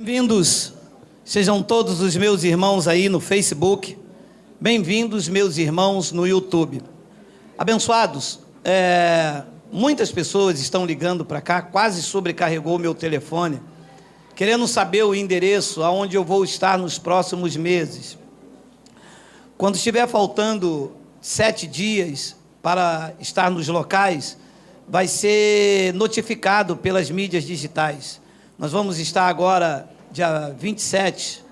Bem-vindos, sejam todos os meus irmãos aí no Facebook, bem-vindos meus irmãos no YouTube, abençoados. Muitas pessoas estão ligando para cá, quase sobrecarregou o meu telefone, querendo saber o endereço aonde eu vou estar nos próximos meses. Quando estiver faltando 7 dias para estar nos locais, vai ser notificado pelas mídias digitais. Nós vamos estar agora, dia 27,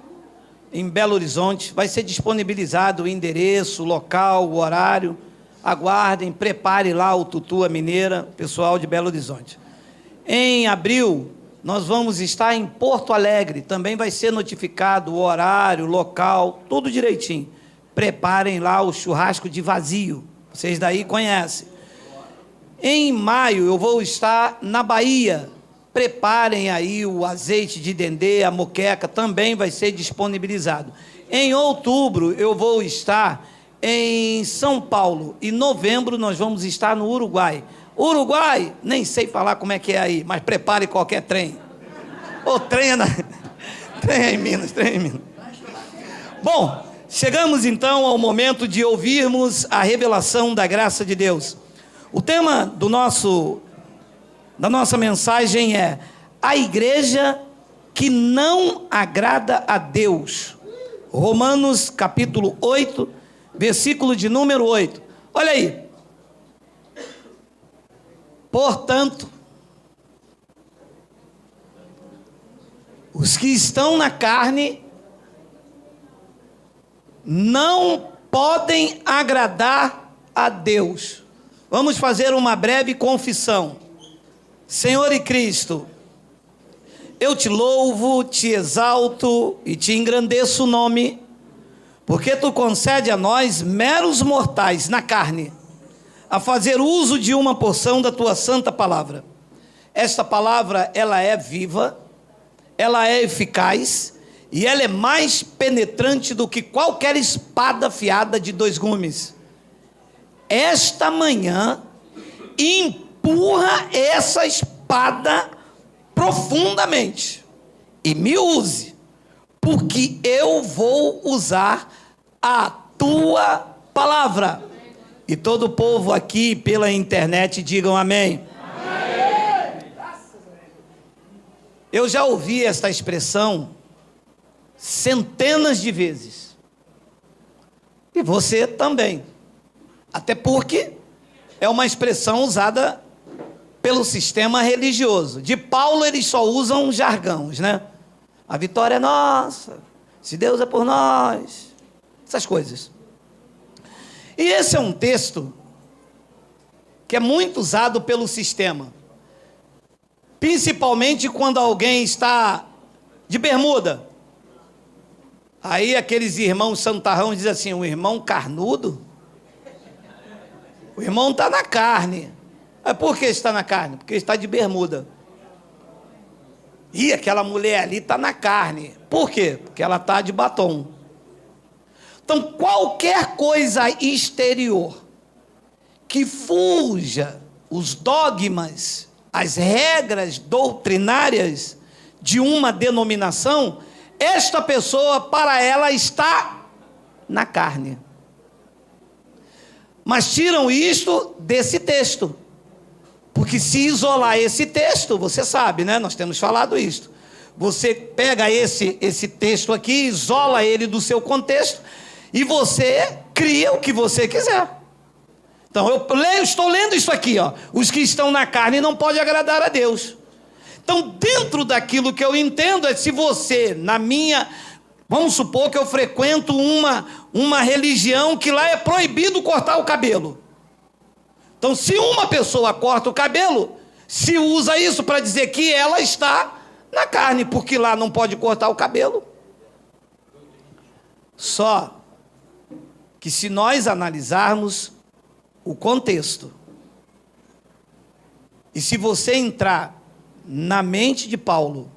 em Belo Horizonte. Vai ser disponibilizado o endereço, o local, o horário. Aguardem, prepare lá o Tutu, a Mineira, pessoal de Belo Horizonte. Em abril, nós vamos estar em Porto Alegre. Também vai ser notificado o horário, o local, tudo direitinho. Preparem lá o churrasco de vazio. Vocês daí conhecem. Em maio, eu vou estar na Bahia. Preparem aí o azeite de dendê, a moqueca, também vai ser disponibilizado. Em outubro, eu vou estar em São Paulo. Em novembro, nós vamos estar no Uruguai. Uruguai, nem sei falar como é que é aí, mas prepare qualquer trem. Ou trem é em Minas, trem é em Minas. Bom, chegamos então ao momento de ouvirmos a revelação da graça de Deus. O tema da nossa mensagem é a igreja que não agrada a Deus. Romanos capítulo 8, versículo de número 8. Olha aí. Portanto, os que estão na carne não podem agradar a Deus. Vamos fazer uma breve confissão. Senhor e Cristo, eu te louvo, te exalto e te engrandeço o nome, porque tu concede a nós, meros mortais na carne, a fazer uso de uma porção da tua santa palavra. Esta palavra, ela é viva, ela é eficaz e ela é mais penetrante do que qualquer espada afiada de 2 gumes. Esta manhã, empurra essa espada profundamente e me use, porque eu vou usar a tua palavra. E todo o povo aqui pela internet digam amém. Amém. Eu já ouvi esta expressão centenas de vezes, e você também, até porque é uma expressão usada pelo sistema religioso. De Paulo, eles só usam jargões, né? A vitória é nossa, se Deus é por nós, essas coisas. E esse é um texto que é muito usado pelo sistema, principalmente quando alguém está de bermuda. Aí aqueles irmãos santarrão dizem assim, um irmão carnudo? O irmão está na carne. Mas por que está na carne? Porque está de bermuda. E aquela mulher ali está na carne. Por quê? Porque ela está de batom. Então, qualquer coisa exterior que fuja os dogmas, as regras doutrinárias de uma denominação, esta pessoa, para ela, está na carne. Mas tiram isto desse texto, porque se isolar esse texto, você sabe, né? Nós temos falado isto. Você pega esse texto aqui, isola ele do seu contexto, e você cria o que você quiser. Então, estou lendo isso aqui, ó. Os que estão na carne não podem agradar a Deus. Então, dentro daquilo que eu entendo, é se você, vamos supor que eu frequento uma religião que lá é proibido cortar o cabelo. Então, se uma pessoa corta o cabelo, se usa isso para dizer que ela está na carne, porque lá não pode cortar o cabelo. Só que se nós analisarmos o contexto, e se você entrar na mente de Paulo,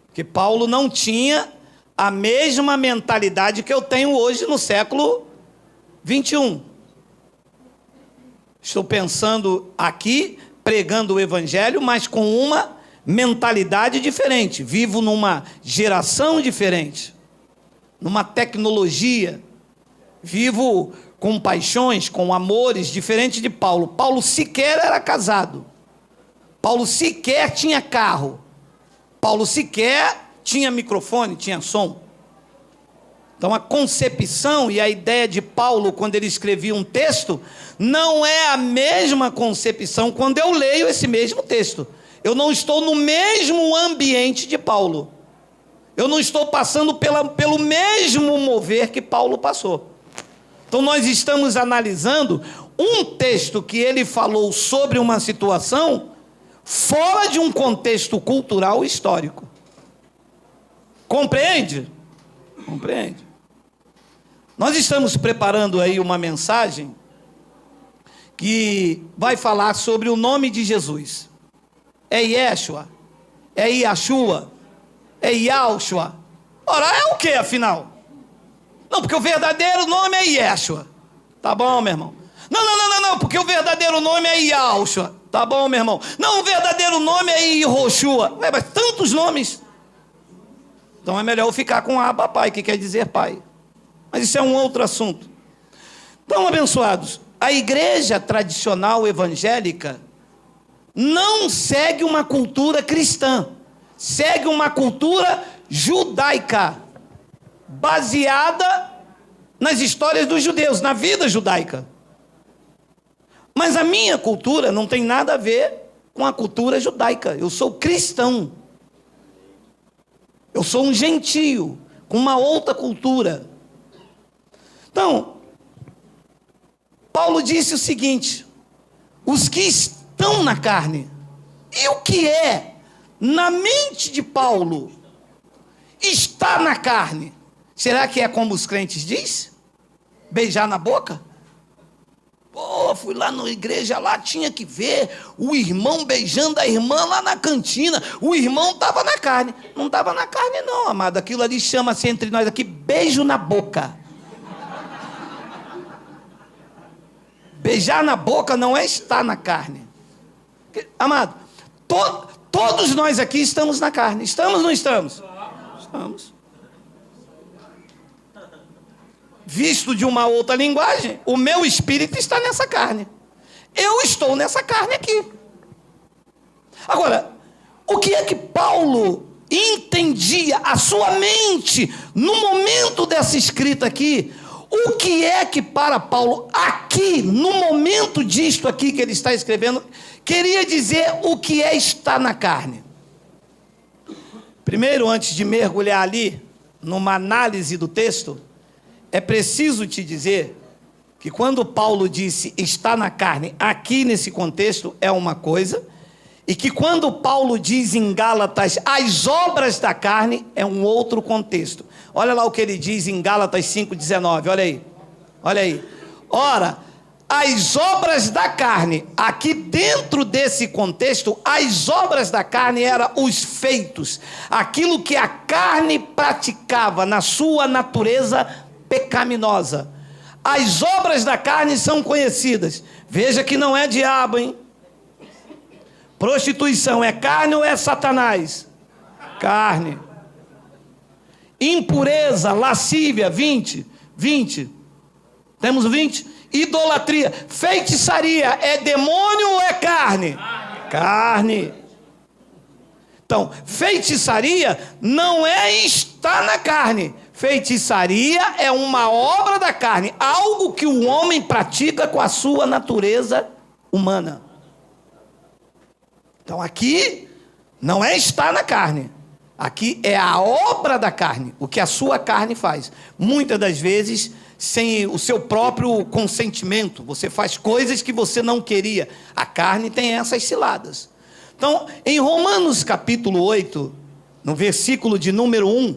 porque Paulo não tinha a mesma mentalidade que eu tenho hoje no século 21. Estou pensando aqui, pregando o evangelho, mas com uma mentalidade diferente, vivo numa geração diferente, numa tecnologia, vivo com paixões, com amores, diferente de Paulo. Paulo sequer era casado. Paulo sequer tinha carro. Paulo sequer tinha microfone, tinha som. Então a concepção e a ideia de Paulo, quando ele escrevia um texto, não é a mesma concepção quando eu leio esse mesmo texto. Eu não estou no mesmo ambiente de Paulo. Eu não estou passando pelo mesmo mover que Paulo passou. Então nós estamos analisando um texto que ele falou sobre uma situação fora de um contexto cultural e histórico. Compreende? Compreende. Nós estamos preparando aí uma mensagem que vai falar sobre o nome de Jesus. É Yeshua, é Yahshua, é Yahushua. Ora, é o que afinal? Não, porque o verdadeiro nome é Yeshua. Tá bom, meu irmão? Não, porque o verdadeiro nome é Yahushua. Tá bom, meu irmão? Não, o verdadeiro nome é Yehoshua. Mas tantos nomes. Então é melhor eu ficar com Abba Pai, que quer dizer Pai. Mas isso é um outro assunto. Então, abençoados, a igreja tradicional evangélica não segue uma cultura cristã, segue uma cultura judaica, baseada nas histórias dos judeus, na vida judaica. Mas a minha cultura não tem nada a ver com a cultura judaica. Eu sou cristão. Eu sou um gentio, com uma outra cultura. Então, Paulo disse o seguinte: os que estão na carne. E o que é, na mente de Paulo, está na carne? Será que é como os crentes dizem? Beijar na boca? Pô, fui lá na igreja, lá tinha que ver o irmão beijando a irmã lá na cantina. O irmão estava na carne. Não estava na carne não, amado. Aquilo ali chama-se entre nós aqui beijo na boca. Beijar na boca não é estar na carne. Amado, todos nós aqui estamos na carne. Estamos ou não estamos? Estamos. Visto de uma outra linguagem, o meu espírito está nessa carne. Eu estou nessa carne aqui. Agora, o que é que Paulo entendia, a sua mente, no momento dessa escrita aqui? O que é que para Paulo, aqui, no momento disto aqui que ele está escrevendo, queria dizer o que é estar na carne? Primeiro, antes de mergulhar ali, numa análise do texto, é preciso te dizer que quando Paulo disse está na carne, aqui nesse contexto é uma coisa, e que quando Paulo diz em Gálatas as obras da carne, é um outro contexto. Olha lá o que ele diz em Gálatas 5,19, olha aí, olha aí. Ora, as obras da carne, aqui dentro desse contexto, as obras da carne eram os feitos, aquilo que a carne praticava na sua natureza pecaminosa. As obras da carne são conhecidas. Veja que não é diabo, hein? Prostituição é carne ou é Satanás? Carne. Impureza, lascívia, 20. Temos 20? Idolatria. Feitiçaria é demônio ou é carne? Carne. Então, feitiçaria não é estar na carne. Feitiçaria é uma obra da carne, algo que o homem pratica com a sua natureza humana. Então aqui não é estar na carne, aqui é a obra da carne, o que a sua carne faz. Muitas das vezes sem o seu próprio consentimento, você faz coisas que você não queria. A carne tem essas ciladas. Então, em Romanos capítulo 8, no versículo de número 1,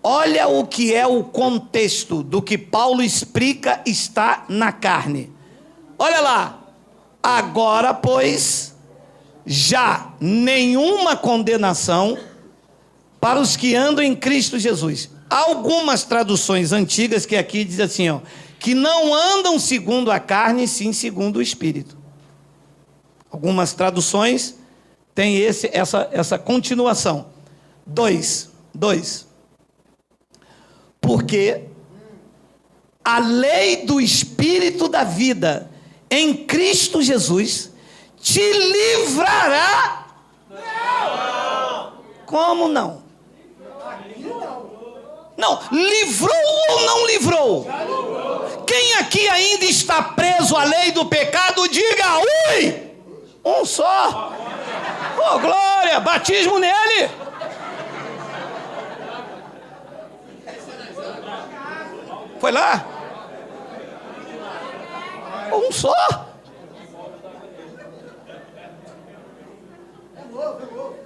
olha o que é o contexto do que Paulo explica está na carne. Olha lá. Agora, pois, já nenhuma condenação para os que andam em Cristo Jesus. Há algumas traduções antigas que aqui diz assim, ó, que não andam segundo a carne, sim segundo o Espírito. Algumas traduções tem essa continuação. 2. Porque a lei do Espírito da vida em Cristo Jesus te livrará. Não. Como não? Não, livrou ou não livrou? Quem aqui ainda está preso à lei do pecado, diga ui! Um só. Oh, glória! Batismo nele! Foi lá? Um só.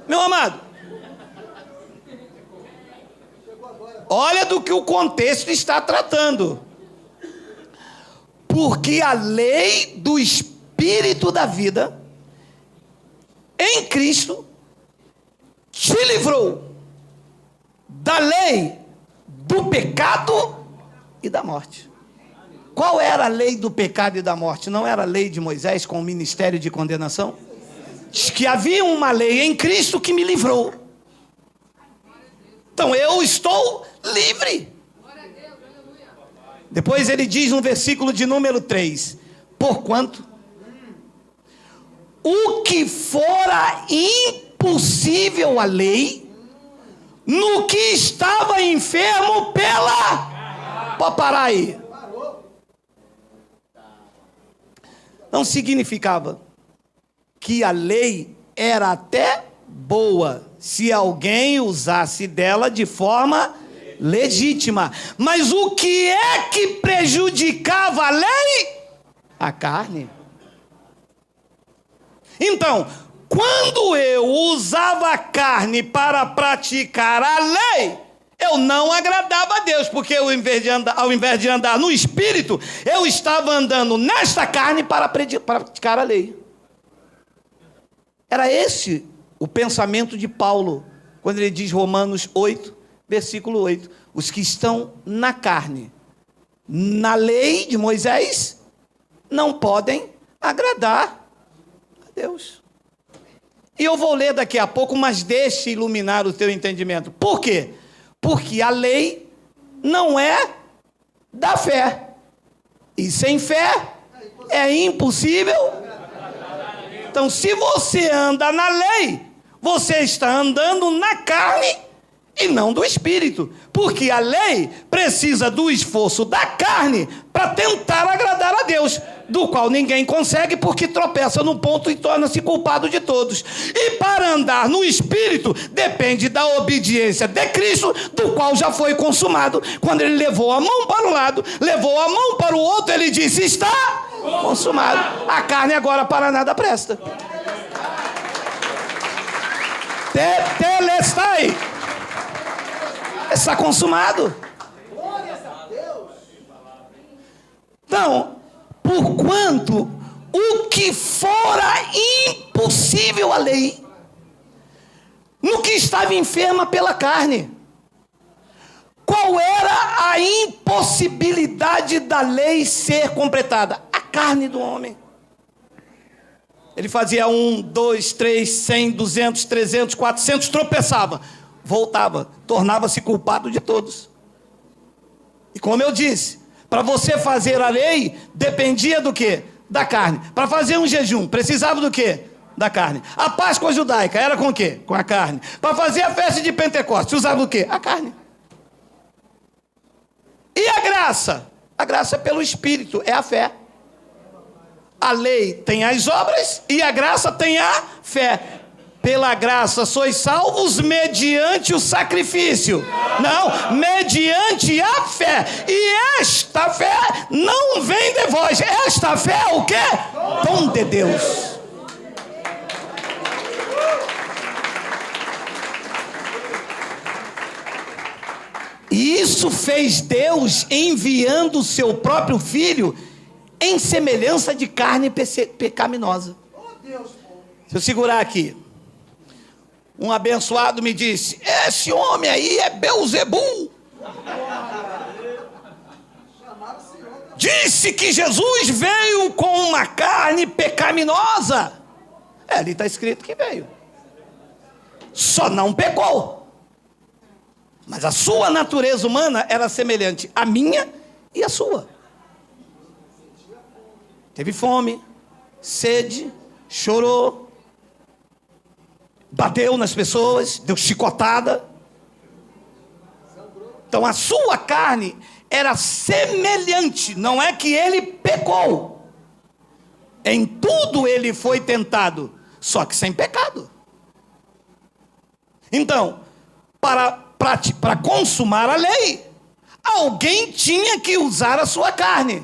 Meu amado, olha do que o contexto está tratando. Porque a lei do Espírito da vida em Cristo te livrou da lei do pecado e da morte. Qual era a lei do pecado e da morte? Não era a lei de Moisés com o ministério de condenação? Diz que havia uma lei em Cristo que me livrou. Então eu estou livre. Depois ele diz no versículo de número 3: porquanto o que fora impossível à lei, no que estava enfermo pode parar aí. Não significava que a lei era até boa se alguém usasse dela de forma legítima. Mas o que é que prejudicava a lei? A carne. Então, quando eu usava a carne para praticar a lei, eu não agradava a Deus, porque ao invés de andar no Espírito, eu estava andando nesta carne para praticar a lei. Era esse o pensamento de Paulo, quando ele diz Romanos 8, versículo 8, os que estão na carne, na lei de Moisés, não podem agradar a Deus. E eu vou ler daqui a pouco, mas deixe iluminar o teu entendimento. Por quê? Porque a lei não é da fé. E sem fé é impossível. Então, se você anda na lei, você está andando na carne e não do Espírito. Porque a lei precisa do esforço da carne para tentar agradar a Deus, do qual ninguém consegue porque tropeça no ponto e torna-se culpado de todos. E para andar no Espírito, depende da obediência de Cristo, do qual já foi consumado. Quando ele levou a mão para um lado, levou a mão para o outro, ele disse, está consumado. A carne agora para nada presta. Tetelestai. Está consumado. Então, porquanto o que fora impossível à lei, no que estava enferma pela carne. Qual era a impossibilidade da lei ser completada? A carne do homem. Ele fazia 1, 2, 3, 100, 200, 300, 400, tropeçava, voltava, tornava-se culpado de todos. E como eu disse, para você fazer a lei, dependia do quê? Da carne. Para fazer um jejum, precisava do quê? Da carne. A Páscoa judaica era com o quê? Com a carne. Para fazer a festa de Pentecostes, usava o quê? A carne. E a graça? A graça é pelo Espírito, é a fé. A lei tem as obras e a graça tem a fé. Pela graça sois salvos mediante o sacrifício. Não, mediante a fé. E esta fé não vem de vós. Esta fé é o quê? Dom de Deus. E isso fez Deus enviando o seu próprio Filho em semelhança de carne pecaminosa. Se eu segurar aqui, um abençoado me disse, esse homem aí é Beelzebul. Disse que Jesus veio com uma carne pecaminosa. Ali está escrito que veio. só não pecou. Mas a sua natureza humana era semelhante à minha e à sua. Teve fome, sede, chorou, bateu nas pessoas, deu chicotada. Então a sua carne era semelhante, não é que ele pecou. Em tudo ele foi tentado, só que sem pecado. Então, para consumar a lei, alguém tinha que usar a sua carne.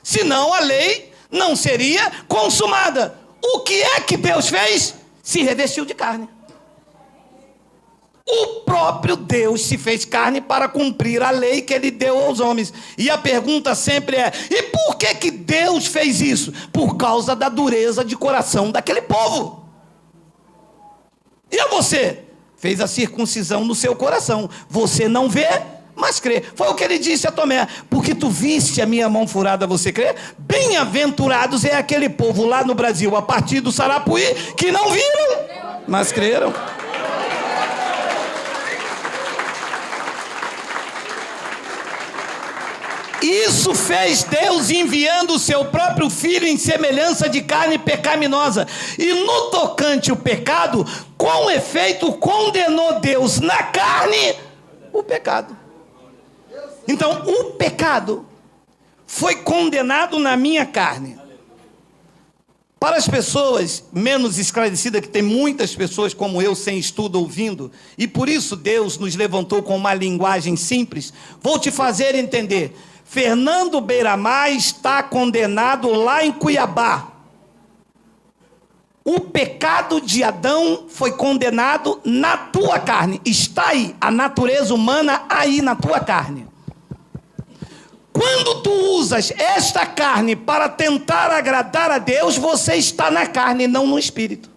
Senão a lei não seria consumada. O que é que Deus fez? Se revestiu de carne. O próprio Deus se fez carne para cumprir a lei que ele deu aos homens. E a pergunta sempre é: e por que Deus fez isso? Por causa da dureza de coração daquele povo. E a você? Fez a circuncisão no seu coração. Você não vê, mas crê. Foi o que ele disse a Tomé: porque tu viste a minha mão furada, você crê? Bem-aventurados é aquele povo lá no Brasil, a partir do Sarapuí, que não viram, mas creram. Isso fez Deus enviando o seu próprio Filho em semelhança de carne pecaminosa. E no tocante ao pecado, com efeito, condenou Deus na carne o pecado. Então, o pecado foi condenado na minha carne. Para as pessoas menos esclarecidas, que tem muitas pessoas como eu sem estudo ouvindo, e por isso Deus nos levantou com uma linguagem simples, vou te fazer entender. Fernando Beiramar está condenado lá em Cuiabá. O pecado de Adão foi condenado na tua carne. Está aí, a natureza humana aí na tua carne. Quando tu usas esta carne para tentar agradar a Deus, você está na carne, não no espírito.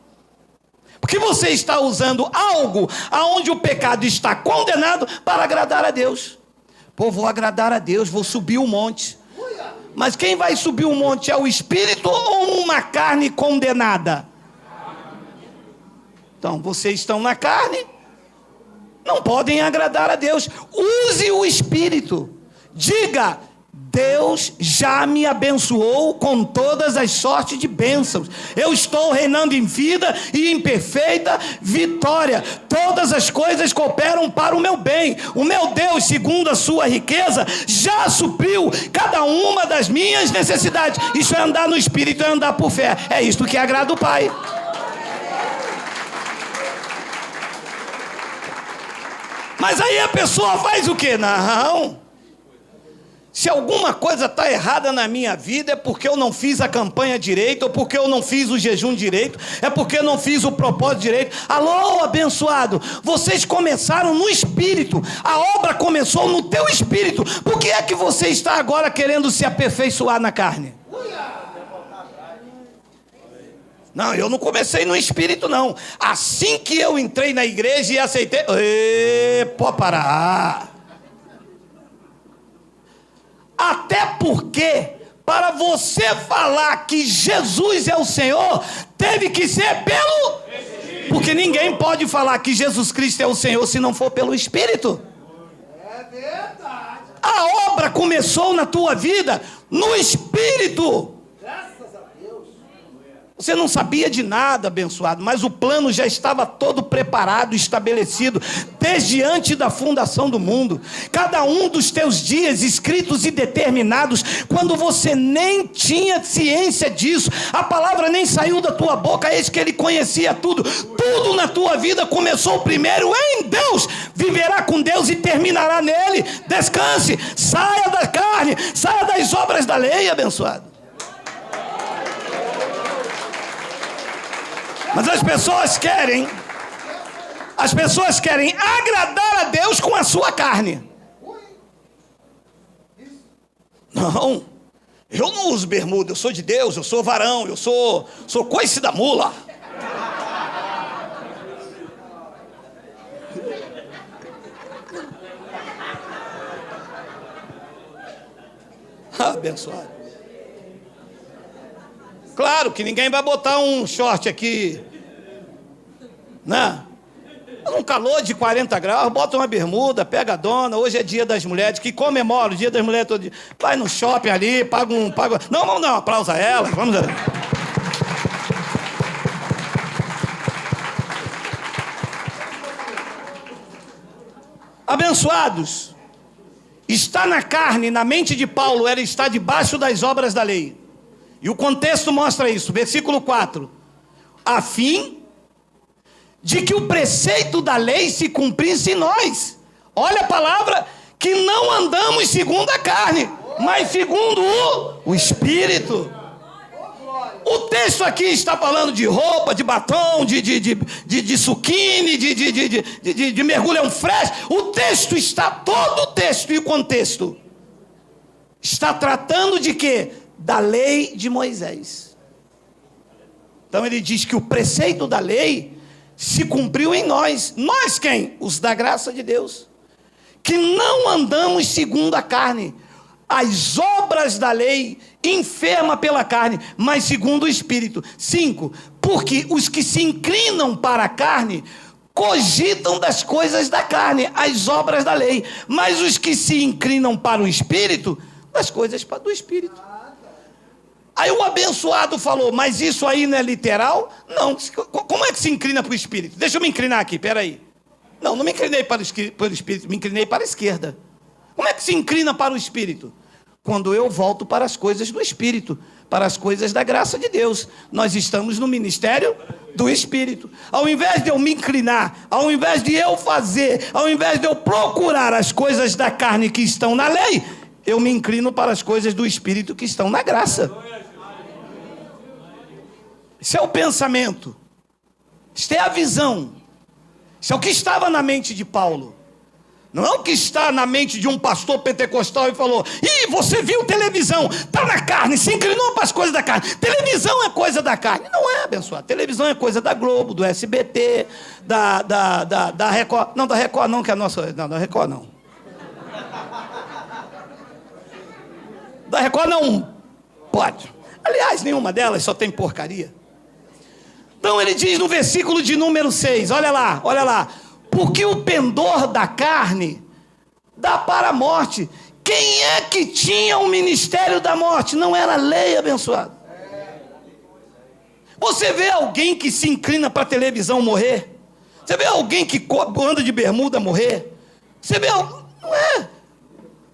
Porque você está usando algo aonde o pecado está condenado para agradar a Deus. Pô, vou agradar a Deus, vou subir o monte. Mas quem vai subir o monte é o espírito ou uma carne condenada? Então, vocês estão na carne, não podem agradar a Deus. Use o espírito. Diga: Deus já me abençoou com todas as sortes de bênçãos. Eu estou reinando em vida e em perfeita vitória. Todas as coisas cooperam para o meu bem. O meu Deus, segundo a sua riqueza, já supriu cada uma das minhas necessidades. Isso é andar no Espírito, é andar por fé. É isto que agrada o Pai. Mas aí a pessoa faz o quê? Não. Se alguma coisa está errada na minha vida, é porque eu não fiz a campanha direito, ou porque eu não fiz o jejum direito, é porque eu não fiz o propósito direito. Alô, abençoado, vocês começaram no espírito, a obra começou no teu espírito. Por que é que você está agora querendo se aperfeiçoar na carne? Não, eu não comecei no espírito, não. Assim que eu entrei na igreja e aceitei... Pode parar. Até porque, para você falar que Jesus é o Senhor, teve que ser pelo... Porque ninguém pode falar que Jesus Cristo é o Senhor se não for pelo Espírito. É verdade. A obra começou na tua vida no Espírito. Graças a Deus. Você não sabia de nada, abençoado, mas o plano já estava todo preparado, estabelecido, desde antes da fundação do mundo. Cada um dos teus dias escritos e determinados, quando você nem tinha ciência disso, a palavra nem saiu da tua boca, eis que ele conhecia tudo. Tudo na tua vida começou primeiro em Deus, viverá com Deus e terminará nele. Descanse, saia da carne, saia das obras da lei, abençoado. Mas as pessoas querem agradar a Deus com a sua carne. Não, eu não uso bermuda, eu sou de Deus, eu sou varão, eu sou coice da mula. Abençoado. Claro que ninguém vai botar um short aqui, né? Um calor de 40 graus, bota uma bermuda, pega a dona. Hoje é dia das mulheres, que comemora o dia das mulheres todo dia. Vai no shopping ali, paga um... Não, vamos dar um aplauso a elas, vamos... Abençoados, está na carne, na mente de Paulo, era estar debaixo das obras da lei. E o contexto mostra isso, versículo 4. A fim de que o preceito da lei se cumprisse em nós. Olha a palavra, que não andamos segundo a carne, mas segundo o Espírito. O texto aqui está falando de roupa, de batom, de suquine, de mergulhão fresh. O texto está, todo o texto e o contexto está tratando de quê? Da lei de Moisés. Então ele diz que o preceito da lei se cumpriu em nós. Nós quem? Os da graça de Deus. Que não andamos segundo a carne, as obras da lei, enferma pela carne, mas segundo o Espírito. 5. Porque os que se inclinam para a carne cogitam das coisas da carne, as obras da lei, mas os que se inclinam para o Espírito, das coisas do Espírito. Aí o abençoado falou, mas isso aí não é literal? Não. Como é que se inclina para o Espírito? Deixa eu me inclinar aqui, peraí. Não me inclinei para o Espírito, me inclinei para a esquerda. Como é que se inclina para o Espírito? Quando eu volto para as coisas do Espírito, para as coisas da graça de Deus. Nós estamos no ministério do Espírito. Ao invés de eu me inclinar, ao invés de eu fazer, ao invés de eu procurar as coisas da carne que estão na lei, eu me inclino para as coisas do Espírito que estão na graça. Esse é o pensamento. Isso é a visão. Isso é o que estava na mente de Paulo. Não é o que está na mente de um pastor pentecostal e falou, você viu televisão, está na carne, se inclinou para as coisas da carne. Televisão é coisa da carne. Não é, abençoado. Televisão é coisa da Globo, do SBT, da Record. Não, da Record não, que é a nossa... Não, da Record não. Da Record não pode. Aliás, nenhuma delas, só tem porcaria. Então ele diz no versículo de número 6, olha lá. Porque o pendor da carne dá para a morte. Quem é que tinha o ministério da morte? Não era a lei, abençoado. Você vê alguém que se inclina para a televisão morrer? Você vê alguém que anda de bermuda morrer? Você vê... Não é.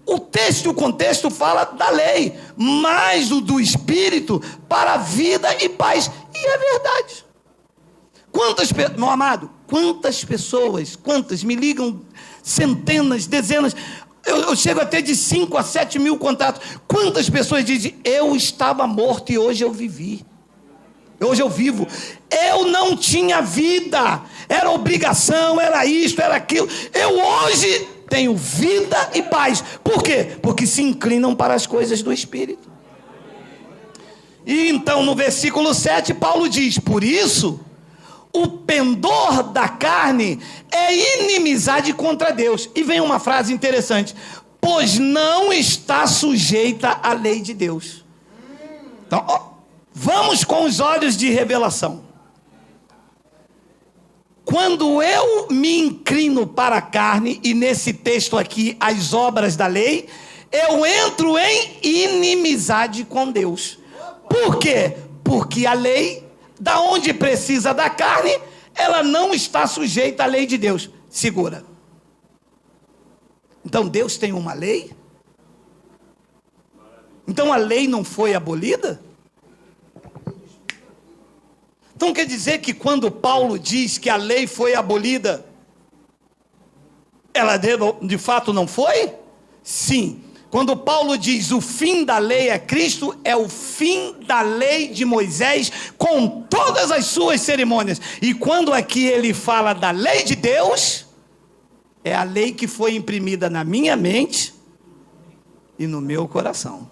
O texto e o contexto fala da lei, mas o do Espírito para vida e paz. E é verdade. Meu amado, quantas pessoas, me ligam centenas, dezenas, eu chego até de 5 a 7 mil contatos. Quantas pessoas dizem, eu estava morto e hoje eu vivi. Hoje eu vivo. Eu não tinha vida, era obrigação, era isto, era aquilo. Eu hoje tenho vida e paz. Por quê? Porque se inclinam para as coisas do Espírito. E então no versículo 7 Paulo diz, por isso... O pendor da carne é inimizade contra Deus. E vem uma frase interessante. Pois não está sujeita à lei de Deus. Então, vamos com os olhos de revelação. Quando eu me inclino para a carne, e nesse texto aqui, as obras da lei, eu entro em inimizade com Deus. Por quê? Porque a lei... Da onde precisa da carne, ela não está sujeita à lei de Deus. Segura. Então Deus tem uma lei? Então a lei não foi abolida? Então quer dizer que quando Paulo diz que a lei foi abolida, ela de fato não foi? Sim. Quando Paulo diz o fim da lei é Cristo, é o fim da lei de Moisés com todas as suas cerimônias. E quando aqui ele fala da lei de Deus, é a lei que foi imprimida na minha mente e no meu coração.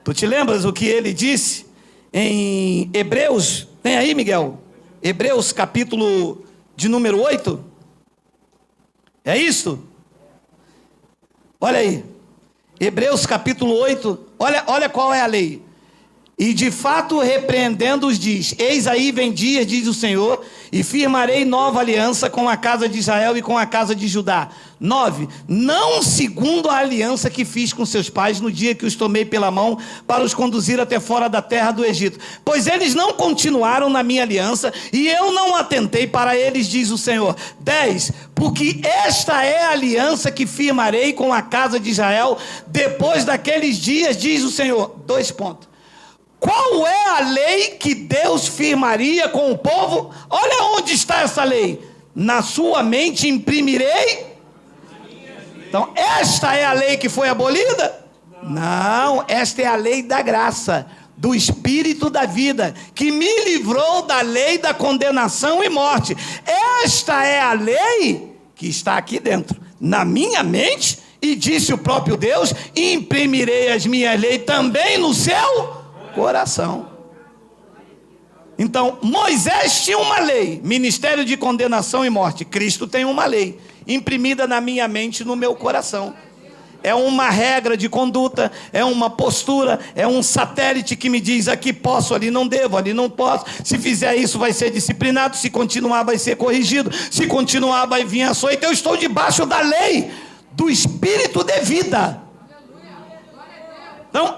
Tu te lembras o que ele disse em Hebreus? Tem aí, Miguel? Hebreus capítulo de número 8? É isso? Olha aí. Hebreus capítulo 8, olha qual é a lei. E de fato repreendendo-os diz: eis aí vem dias, diz o Senhor, e firmarei nova aliança com a casa de Israel e com a casa de Judá. 9. Não segundo a aliança que fiz com seus pais no dia que os tomei pela mão para os conduzir até fora da terra do Egito. Pois eles não continuaram na minha aliança e eu não atentei para eles, diz o Senhor. 10. Porque esta é a aliança que firmarei com a casa de Israel depois daqueles dias, diz o Senhor. 2 pontos. Qual é a lei que Deus firmaria com o povo? Olha onde está essa lei. Na sua mente imprimirei. Então, esta é a lei que foi abolida? Não, esta é a lei da graça, do Espírito da vida, que me livrou da lei da condenação e morte. Esta é a lei que está aqui dentro, na minha mente, e disse o próprio Deus: imprimirei as minhas leis também no seu coração. Então, Moisés tinha uma lei, ministério de condenação e morte. Cristo tem uma lei, imprimida na minha mente e no meu coração. É uma regra de conduta, é uma postura, é um satélite que me diz: aqui posso, ali não devo, ali não posso. Se fizer isso vai ser disciplinado, se continuar vai ser corrigido, se continuar vai vir açoite. Eu estou debaixo da lei do Espírito de vida. Então,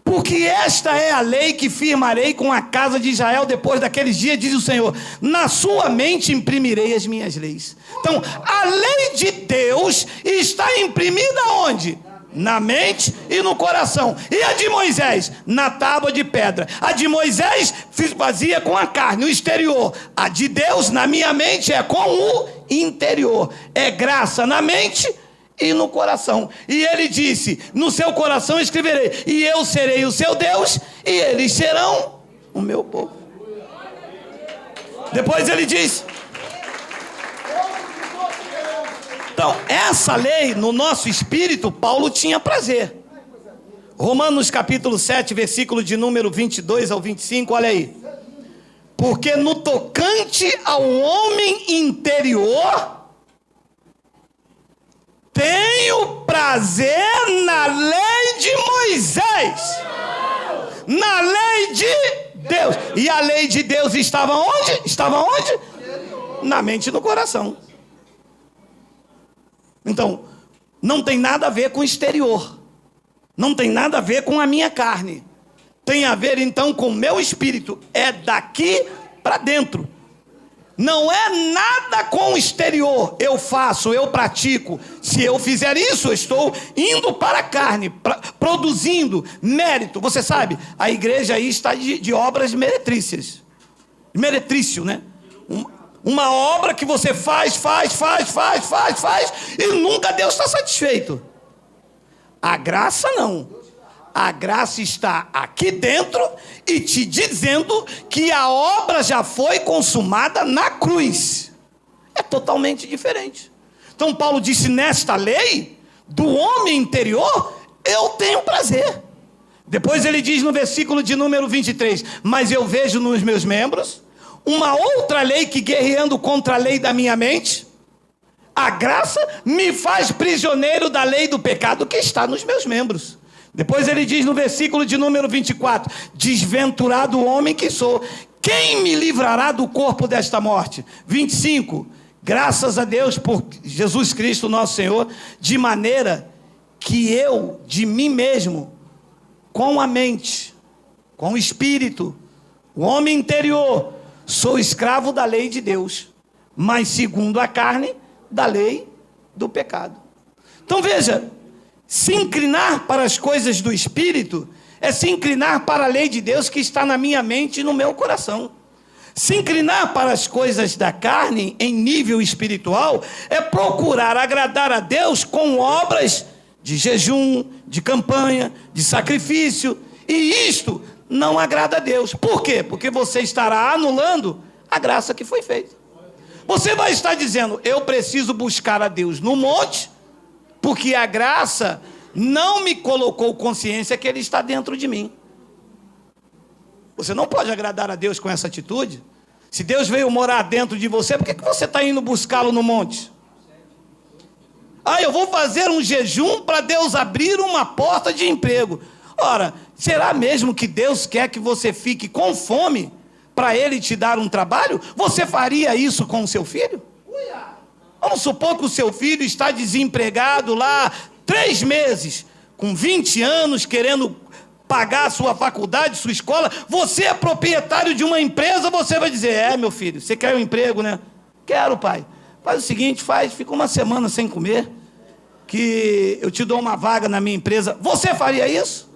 porque esta é a lei que firmarei com a casa de Israel depois daqueles dias, diz o Senhor. Na sua mente imprimirei as minhas leis. Então, a lei de Deus está imprimida onde? Na mente e no coração. E a de Moisés? Na tábua de pedra. A de Moisés fazia com a carne, o exterior. A de Deus, na minha mente, é com o interior. É graça na mente e no coração. E ele disse: no seu coração escreverei, e eu serei o seu Deus, e eles serão o meu povo. Depois ele diz: então, essa lei no nosso espírito, Paulo tinha prazer. Romanos capítulo 7, versículo de número 22 ao 25, olha aí. Porque no tocante ao homem interior, tenho prazer na lei de Moisés, na lei de Deus. E a lei de Deus estava onde? Estava onde? Na mente e no coração. Então, não tem nada a ver com o exterior, não tem nada a ver com a minha carne, tem a ver então com o meu espírito. É daqui para dentro. Não é nada com o exterior. Eu faço, eu pratico. Se eu fizer isso, eu estou indo para a carne, produzindo mérito. Você sabe, a igreja aí está de obras meretrícias. Meretrício, né? Uma obra que você faz, e nunca Deus está satisfeito. A graça não. A graça está aqui dentro e te dizendo que a obra já foi consumada na cruz. É totalmente diferente. Então Paulo disse: nesta lei do homem interior eu tenho prazer. Depois ele diz no versículo de número 23: mas eu vejo nos meus membros uma outra lei que, guerreando contra a lei da minha mente, a graça me faz prisioneiro da lei do pecado que está nos meus membros. Depois ele diz no versículo de número 24: desventurado homem que sou, quem me livrará do corpo desta morte? 25: graças a Deus por Jesus Cristo nosso Senhor, de maneira que eu, de mim mesmo, com a mente, com o espírito, o homem interior, sou escravo da lei de Deus, mas segundo a carne, da lei do pecado. Então veja, se inclinar para as coisas do Espírito é se inclinar para a lei de Deus que está na minha mente e no meu coração. Se inclinar para as coisas da carne em nível espiritual é procurar agradar a Deus com obras de jejum, de campanha, de sacrifício, e isto não agrada a Deus. Por quê? Porque você estará anulando a graça que foi feita. Você vai estar dizendo: eu preciso buscar a Deus no monte, porque a graça não me colocou consciência que Ele está dentro de mim. Você não pode agradar a Deus com essa atitude. Se Deus veio morar dentro de você, por que você está indo buscá-lo no monte? Eu vou fazer um jejum para Deus abrir uma porta de emprego. Ora, será mesmo que Deus quer que você fique com fome para Ele te dar um trabalho? Você faria isso com o seu filho? Vamos supor que o seu filho está desempregado lá 3 meses, com 20 anos, querendo pagar a sua faculdade, sua escola. Você é proprietário de uma empresa, você vai dizer: meu filho, você quer um emprego, né? Quero, pai. Faz o seguinte, fica uma semana sem comer, que eu te dou uma vaga na minha empresa. Você faria isso?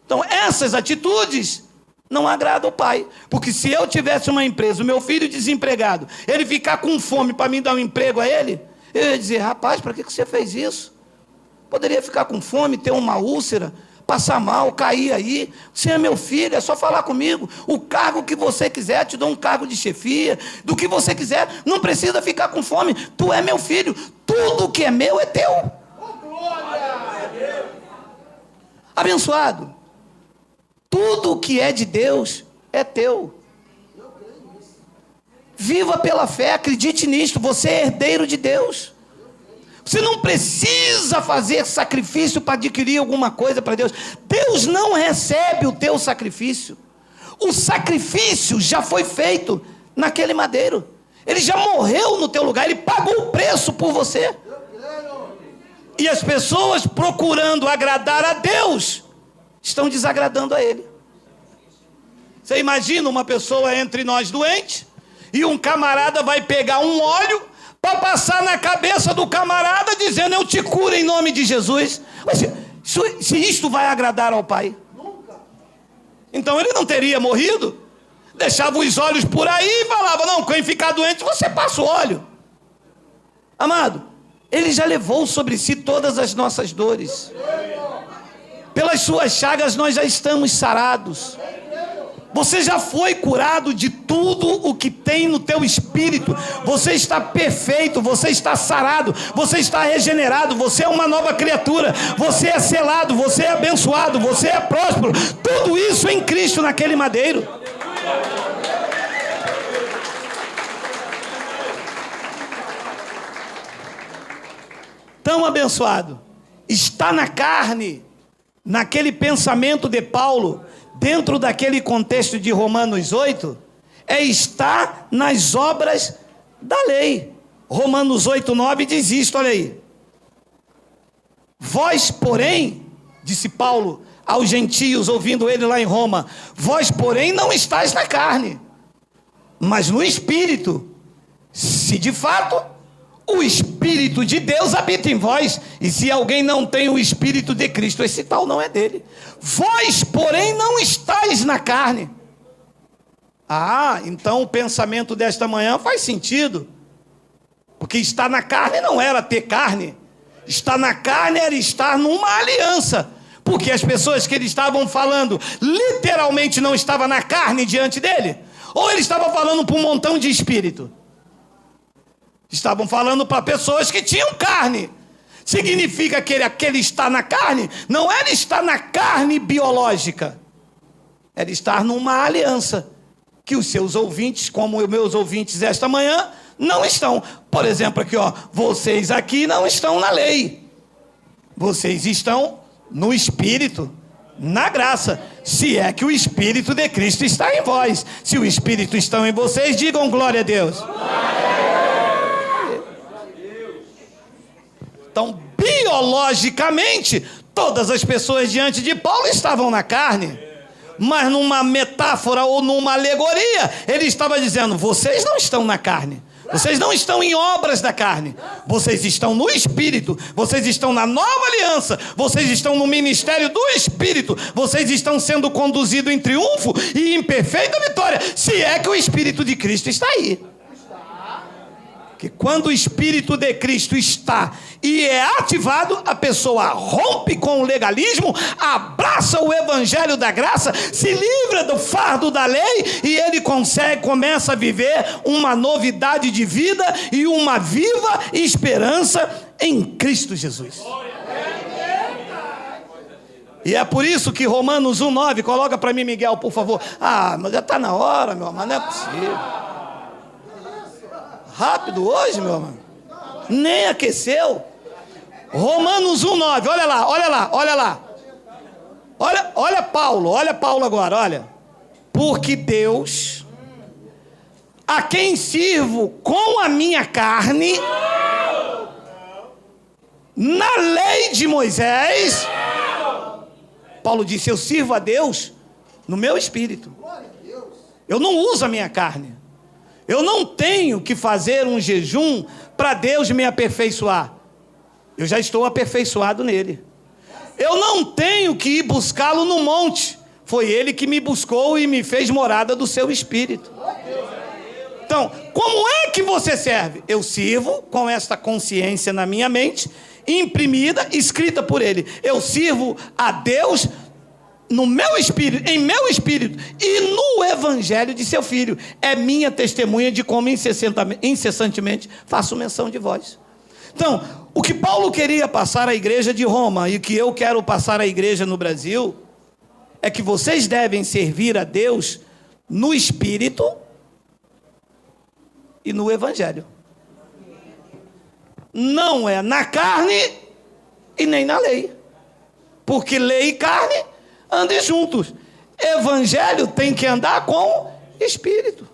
Então, essas atitudes não agradam o pai. Porque se eu tivesse uma empresa, o meu filho desempregado, ele ficar com fome para mim dar um emprego a ele, eu ia dizer: rapaz, para que você fez isso? Poderia ficar com fome, ter uma úlcera, passar mal, cair aí. Você é meu filho, é só falar comigo. O cargo que você quiser, te dou um cargo de chefia, do que você quiser. Não precisa ficar com fome. Tu é meu filho. Tudo que é meu é teu. Abençoado. Tudo que é de Deus é teu. Viva pela fé, acredite nisto. Você é herdeiro de Deus. Você não precisa fazer sacrifício para adquirir alguma coisa para Deus. Deus não recebe o teu sacrifício. O sacrifício já foi feito naquele madeiro. Ele já morreu no teu lugar. Ele pagou o preço por você. E as pessoas procurando agradar a Deus estão desagradando a Ele. Você imagina uma pessoa entre nós doente e um camarada vai pegar um óleo para passar na cabeça do camarada, dizendo: eu te curo em nome de Jesus. Mas se isto vai agradar ao Pai? Nunca. Então ele não teria morrido. Deixava os olhos por aí e falava: não, quem ficar doente, você passa o óleo. Amado, Ele já levou sobre si todas as nossas dores. Pelas suas chagas nós já estamos sarados. Você já foi curado de tudo o que tem no teu espírito. Você está perfeito, você está sarado, você está regenerado, você é uma nova criatura, você é selado, você é abençoado, você é próspero. Tudo isso em Cristo naquele madeiro. Tão abençoado. Está na carne, naquele pensamento de Paulo, dentro daquele contexto de Romanos 8, estar nas obras da lei. Romanos 8:9 diz isto, olha aí. Vós, porém, disse Paulo aos gentios, ouvindo ele lá em Roma, vós, porém, não estáis na carne, mas no Espírito, se de fato o Espírito de Deus habita em vós. E se alguém não tem o Espírito de Cristo, esse tal não é dele. Vós, porém, não estáis na carne. Então o pensamento desta manhã faz sentido. Porque estar na carne não era ter carne. Estar na carne era estar numa aliança. Porque as pessoas que eles estavam falando literalmente não estavam na carne diante dele. Ou ele estava falando para um montão de espírito. Estavam falando para pessoas que tinham carne. Significa que aquele estar na carne não era estar na carne biológica. Era estar numa aliança. Que os seus ouvintes, como os meus ouvintes esta manhã, não estão. Por exemplo, aqui, vocês aqui não estão na lei. Vocês estão no Espírito, na graça. Se é que o Espírito de Cristo está em vós. Se o Espírito está em vocês, digam glória a Deus. Então, biologicamente, todas as pessoas diante de Paulo estavam na carne. Mas numa metáfora ou numa alegoria, ele estava dizendo: vocês não estão na carne. Vocês não estão em obras da carne. Vocês estão no Espírito. Vocês estão na nova aliança. Vocês estão no ministério do Espírito. Vocês estão sendo conduzidos em triunfo e em perfeita vitória. Se é que o Espírito de Cristo está aí. Que quando o Espírito de Cristo está e é ativado, a pessoa rompe com o legalismo, abraça o Evangelho da graça, se livra do fardo da lei e ele começa a viver uma novidade de vida e uma viva esperança em Cristo Jesus. E é por isso que Romanos 1:9, coloca para mim, Miguel, por favor. Mas já está na hora, meu irmão, não é possível. Rápido hoje, meu irmão. Nem aqueceu. Romanos 1:9, olha lá. Olha Paulo agora, olha. Porque Deus, a quem sirvo com a minha carne, na lei de Moisés, Paulo disse, eu sirvo a Deus no meu espírito. Eu não uso a minha carne. Eu não tenho que fazer um jejum para Deus me aperfeiçoar. Eu já estou aperfeiçoado nele. Eu não tenho que ir buscá-lo no monte. Foi ele que me buscou e me fez morada do seu espírito. Então, como é que você serve? Eu sirvo com esta consciência na minha mente, imprimida, escrita por ele. Eu sirvo a Deus no meu espírito, em meu espírito e no evangelho de seu filho. É minha testemunha de como incessantemente faço menção de vós. Então, o que Paulo queria passar à igreja de Roma e que eu quero passar à igreja no Brasil é que vocês devem servir a Deus no espírito e no evangelho. Não é na carne e nem na lei. Porque lei e carne andem juntos. Evangelho tem que andar com espírito.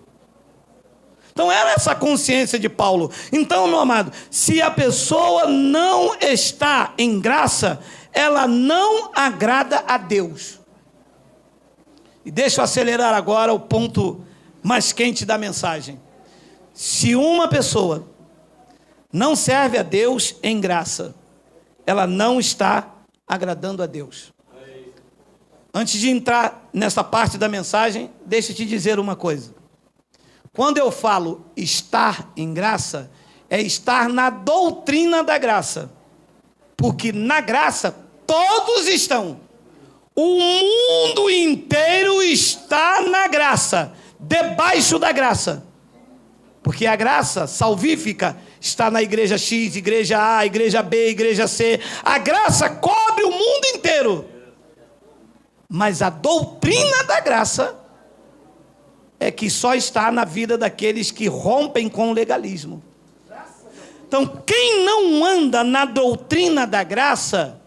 Então era essa consciência de Paulo. Então, meu amado, se a pessoa não está em graça, ela não agrada a Deus. E deixa eu acelerar agora o ponto mais quente da mensagem. Se uma pessoa não serve a Deus em graça, ela não está agradando a Deus. Antes de entrar nessa parte da mensagem, deixa eu te dizer uma coisa. Quando eu falo estar em graça, é estar na doutrina da graça. Porque na graça todos estão. O mundo inteiro está na graça, debaixo da graça. Porque a graça salvífica está na igreja X, igreja A, igreja B, igreja C. A graça cobre o mundo inteiro. Mas a doutrina da graça é que só está na vida daqueles que rompem com o legalismo. Então, quem não anda na doutrina da graça,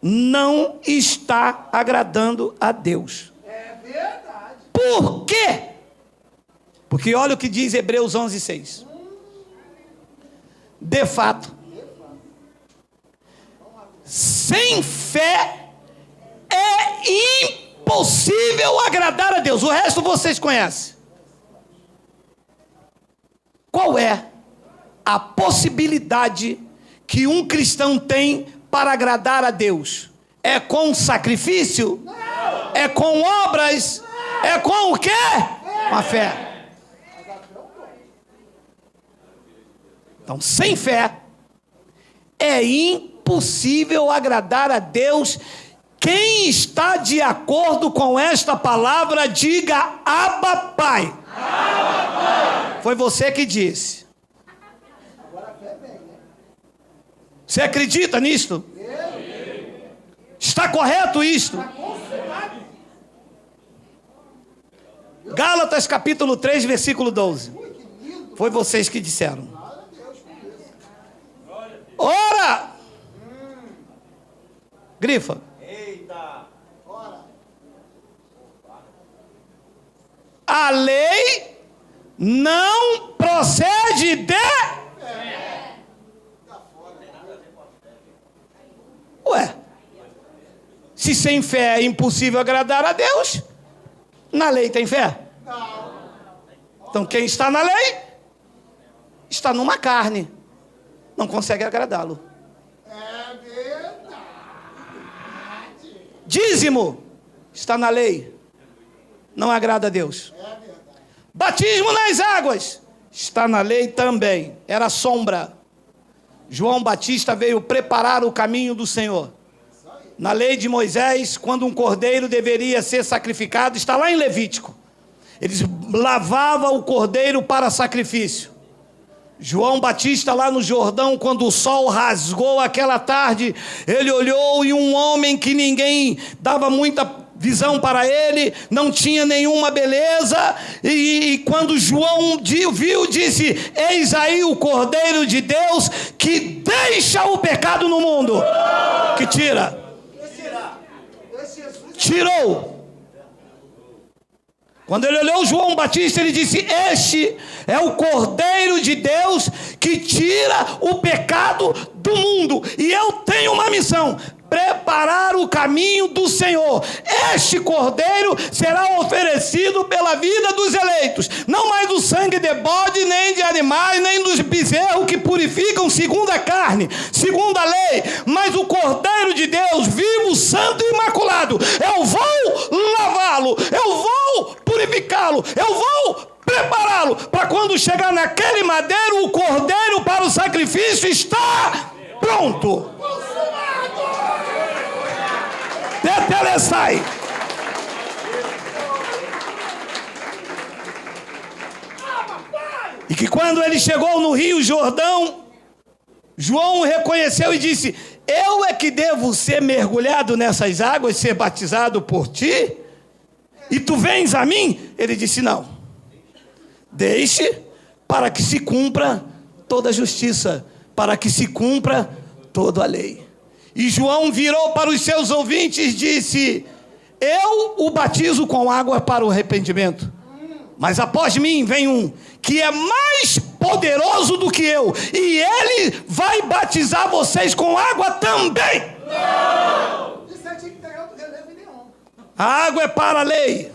não está agradando a Deus. É verdade. Por quê? Porque olha o que diz Hebreus 11:6. De fato, sem fé é impossível agradar a Deus. O resto vocês conhecem. Qual é a possibilidade que um cristão tem para agradar a Deus? É com sacrifício? Não. É com obras? Não. É com o quê? Com a fé. Então, sem fé, é impossível agradar a Deus. Quem está de acordo com esta palavra, diga Abba, Pai. Abba, Pai. Foi você que disse. Você acredita nisto? Está correto isto? Gálatas capítulo 3, versículo 12. Foi vocês que disseram. Ora! Grifa. Eita! Ora! A lei não procede de... Ué, se sem fé é impossível agradar a Deus, na lei tem fé? Não. Então quem está na lei, está numa carne, não consegue agradá-lo. É verdade. Dízimo, está na lei, não agrada a Deus. É verdade. Batismo nas águas, está na lei também, era sombra. João Batista veio preparar o caminho do Senhor. Na lei de Moisés, quando um cordeiro deveria ser sacrificado, está lá em Levítico. Eles lavavam o cordeiro para sacrifício. João Batista lá no Jordão, quando o sol rasgou aquela tarde, ele olhou e um homem que ninguém dava muita visão para ele, não tinha nenhuma beleza, e quando João viu, disse: eis aí o Cordeiro de Deus que deixa o pecado no mundo, que tira. tirou. Quando ele olhou João Batista, ele disse: este é o Cordeiro de Deus que tira o pecado do mundo. E eu tenho uma missão: preparar o caminho do Senhor. Este Cordeiro será oferecido pela vida dos eleitos, não mais do sangue de bode, nem de animais, nem dos bezerros que purificam segundo a carne, segundo a lei, mas o Cordeiro de Deus, vivo, santo e imaculado. Eu vou lavá-lo, eu vou purificá-lo, eu vou prepará-lo, para quando chegar naquele madeiro, o Cordeiro para o sacrifício está pronto. Tetelestai. E que quando ele chegou no Rio Jordão, João o reconheceu e disse: eu é que devo ser mergulhado nessas águas, ser batizado por ti? E tu vens a mim? Ele disse: não, deixe para que se cumpra toda a justiça, para que se cumpra toda a lei. E João virou para os seus ouvintes e disse: eu o batizo com água para o arrependimento, mas após mim vem um que é mais poderoso do que eu, e ele vai batizar vocês com água também. Não! Isso é de que tem outro relevo nenhum. A água é para a lei,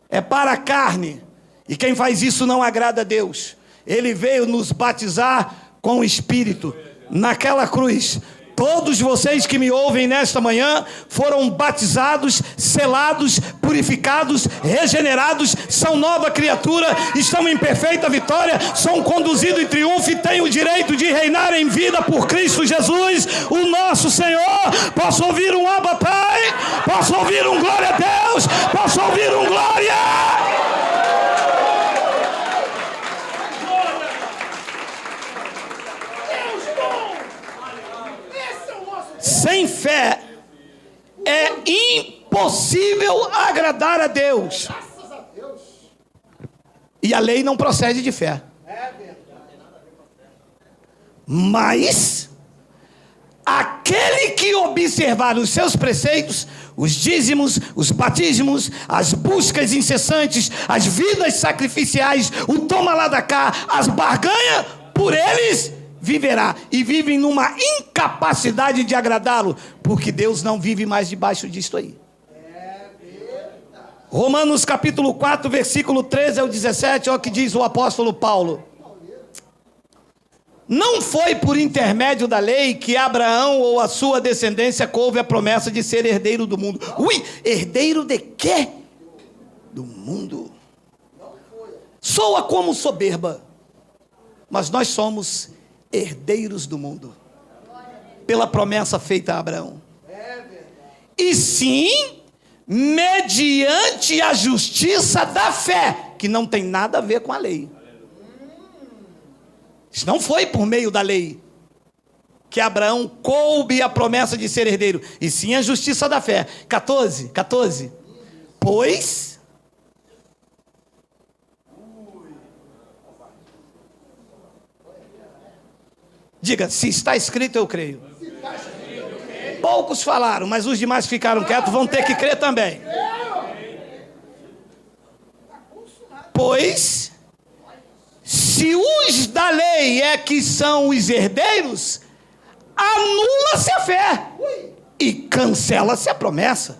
é para a carne, e quem faz isso não agrada a Deus. Ele veio nos batizar com o Espírito. Naquela cruz, todos vocês que me ouvem nesta manhã foram batizados, selados, purificados, regenerados, são nova criatura, estão em perfeita vitória, são conduzidos em triunfo e têm o direito de reinar em vida por Cristo Jesus, o nosso Senhor. Posso ouvir um Abba Pai? Posso ouvir um glória a Deus? Posso ouvir um glória? Sem fé é impossível agradar a Deus. E a lei não procede de fé. Mas aquele que observar os seus preceitos, os dízimos, os batismos, as buscas incessantes, as vidas sacrificiais, o toma lá da cá, as barganhas, por eles viverá. E vivem numa incapacidade de agradá-lo, porque Deus não vive mais debaixo disto aí. Romanos capítulo 4, versículo 13 ao 17, olha o que diz o apóstolo Paulo: não foi por intermédio da lei que Abraão ou a sua descendência coube a promessa de ser herdeiro do mundo. Herdeiro de quê? Do mundo. Soa como soberba, mas nós somos herdeiros do mundo, pela promessa feita a Abraão. E sim, mediante a justiça da fé, que não tem nada a ver com a lei. Isso não foi por meio da lei que Abraão coube a promessa de ser herdeiro, e sim a justiça da fé. 14. Pois diga: se está escrito, eu creio. Poucos falaram, mas os demais ficaram quietos, vão ter que crer também. Pois, se os da lei é que são os herdeiros, anula-se a fé e cancela-se a promessa.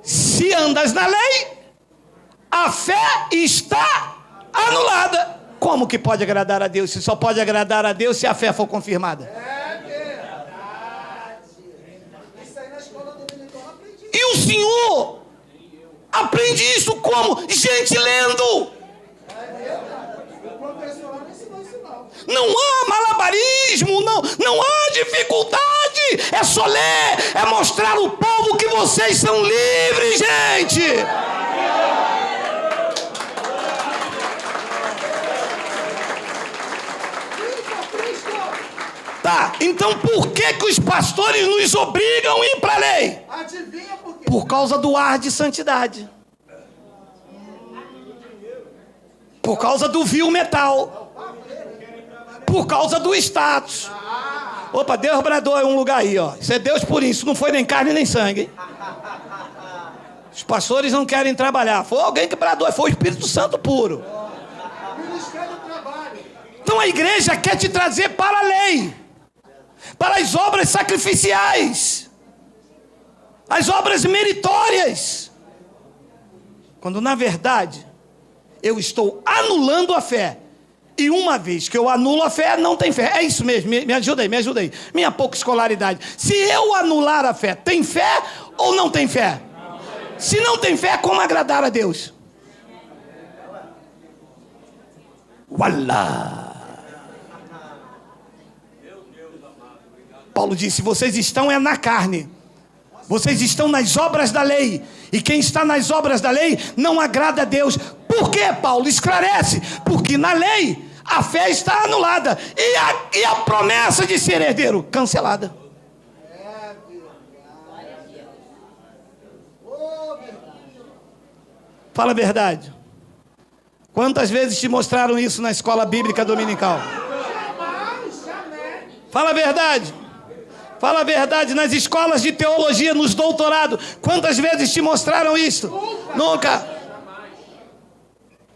Se andas na lei, a fé está anulada. Como que pode agradar a Deus? Se só pode agradar a Deus se a fé for confirmada. E o Senhor aprende isso como? Gente lendo. Não há malabarismo, não há dificuldade. É só ler, é mostrar ao povo que vocês são livres, gente. Tá, então por que os pastores nos obrigam a ir para a lei? Adivinha por quê? Por causa do ar de santidade. Por causa do vil metal. Por causa do status. Opa, Deus bradou em um lugar aí, ó. Isso é Deus por isso, não foi nem carne nem sangue, hein? Os pastores não querem trabalhar. Foi alguém que bradou, foi o Espírito Santo puro. Ministério do Trabalho. Então a igreja quer te trazer para a lei, para as obras sacrificiais, as obras meritórias, quando na verdade eu estou anulando a fé. E uma vez que eu anulo a fé, não tem fé. É isso mesmo, me ajuda aí. Minha pouca escolaridade. Se eu anular a fé, tem fé ou não tem fé? Se não tem fé, como agradar a Deus? Ualá! Paulo disse, vocês estão na carne. Vocês estão nas obras da lei. E quem está nas obras da lei não agrada a Deus. Por quê, Paulo? Esclarece. Porque na lei a fé está anulada. E a promessa de ser herdeiro cancelada. Fala a verdade. Quantas vezes te mostraram isso na escola bíblica dominical? Fala a verdade. Fala a verdade, nas escolas de teologia, nos doutorados, quantas vezes te mostraram isso? Nunca.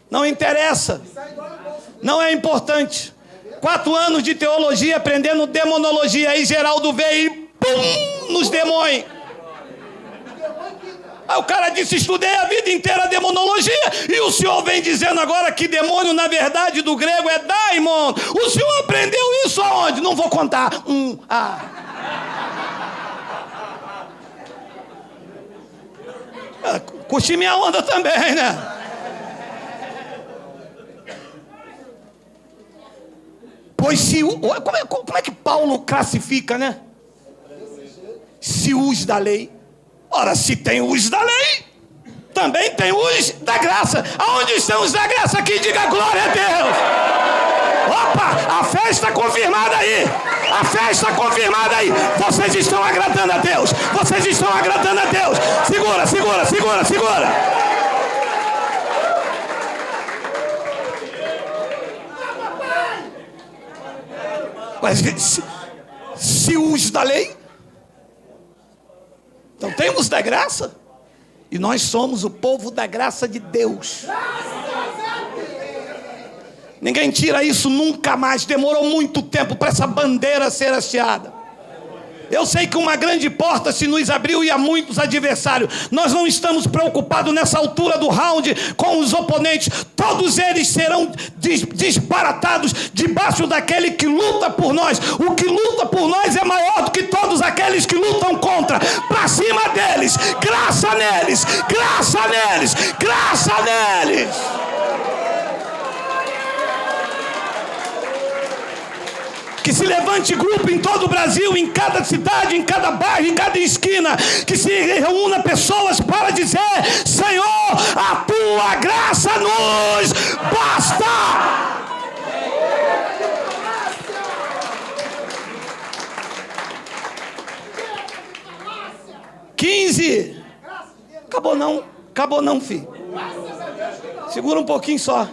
Não interessa. Não é importante. 4 anos de teologia aprendendo demonologia. Aí Geraldo veio e pum, nos demônios. Aí o cara disse, estudei a vida inteira demonologia. E o senhor vem dizendo agora que demônio na verdade do grego é daimon. O senhor aprendeu isso aonde? Não vou contar. Curti minha onda também, né? Pois se... Como é que Paulo classifica, né? Se os da lei. Ora, se tem os da lei, também tem os da graça. Aonde estão os da graça aqui? Diga glória a Deus. Opa, a fé está confirmada aí. A fé está confirmada aí. Vocês estão agradando a Deus. Vocês estão agradando a Deus. Segura. Mas se os da lei, então temos da graça. E nós somos o povo da graça de Deus. Ninguém tira isso nunca mais. Demorou muito tempo para essa bandeira ser hasteada. Eu sei que uma grande porta se nos abriu e há muitos adversários. Nós não estamos preocupados nessa altura do round com os oponentes. Todos eles serão disparatados debaixo daquele que luta por nós. O que luta por nós é maior do que todos aqueles que lutam contra. Para cima deles, graça neles, graça neles, graça neles. Que se levante grupo em todo o Brasil, em cada cidade, em cada bairro, em cada esquina. Que se reúna pessoas para dizer: Senhor, a tua graça nos basta. 15. Acabou não, filho. Segura um pouquinho só.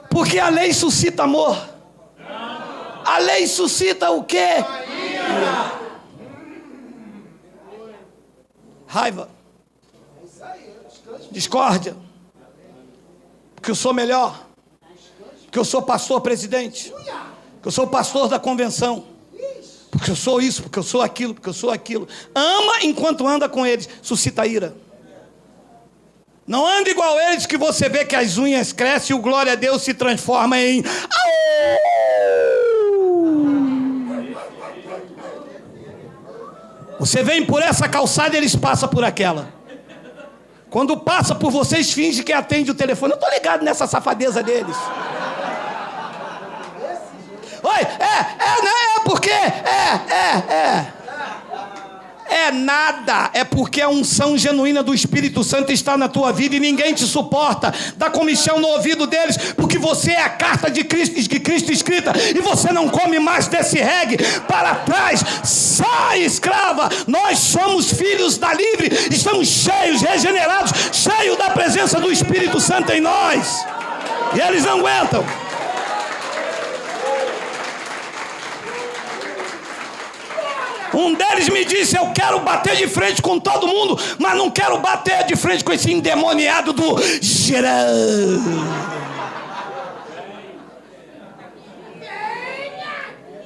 Porque a lei suscita amor. A lei suscita o quê? Raiva. Discórdia. Porque eu sou melhor. Porque eu sou pastor presidente. Porque eu sou pastor da convenção. Porque eu sou isso, porque eu sou aquilo, porque eu sou aquilo. Ama enquanto anda com eles. Suscita ira. Não anda igual eles, que você vê que as unhas crescem e o glória a Deus se transforma em... Você vem por essa calçada e eles passam por aquela. Quando passa por vocês, finge que atende o telefone. Eu estou ligado nessa safadeza deles. Oi, porque... É nada, é porque a unção genuína do Espírito Santo está na tua vida e ninguém te suporta. Dá comichão no ouvido deles, porque você é a carta de Cristo escrita e você não come mais desse reggae. Para trás, sai escrava. Nós somos filhos da livre, estamos cheios, regenerados, cheios da presença do Espírito Santo em nós. E eles não aguentam. Um deles me disse: eu quero bater de frente com todo mundo, mas não quero bater de frente com esse endemoniado do geral.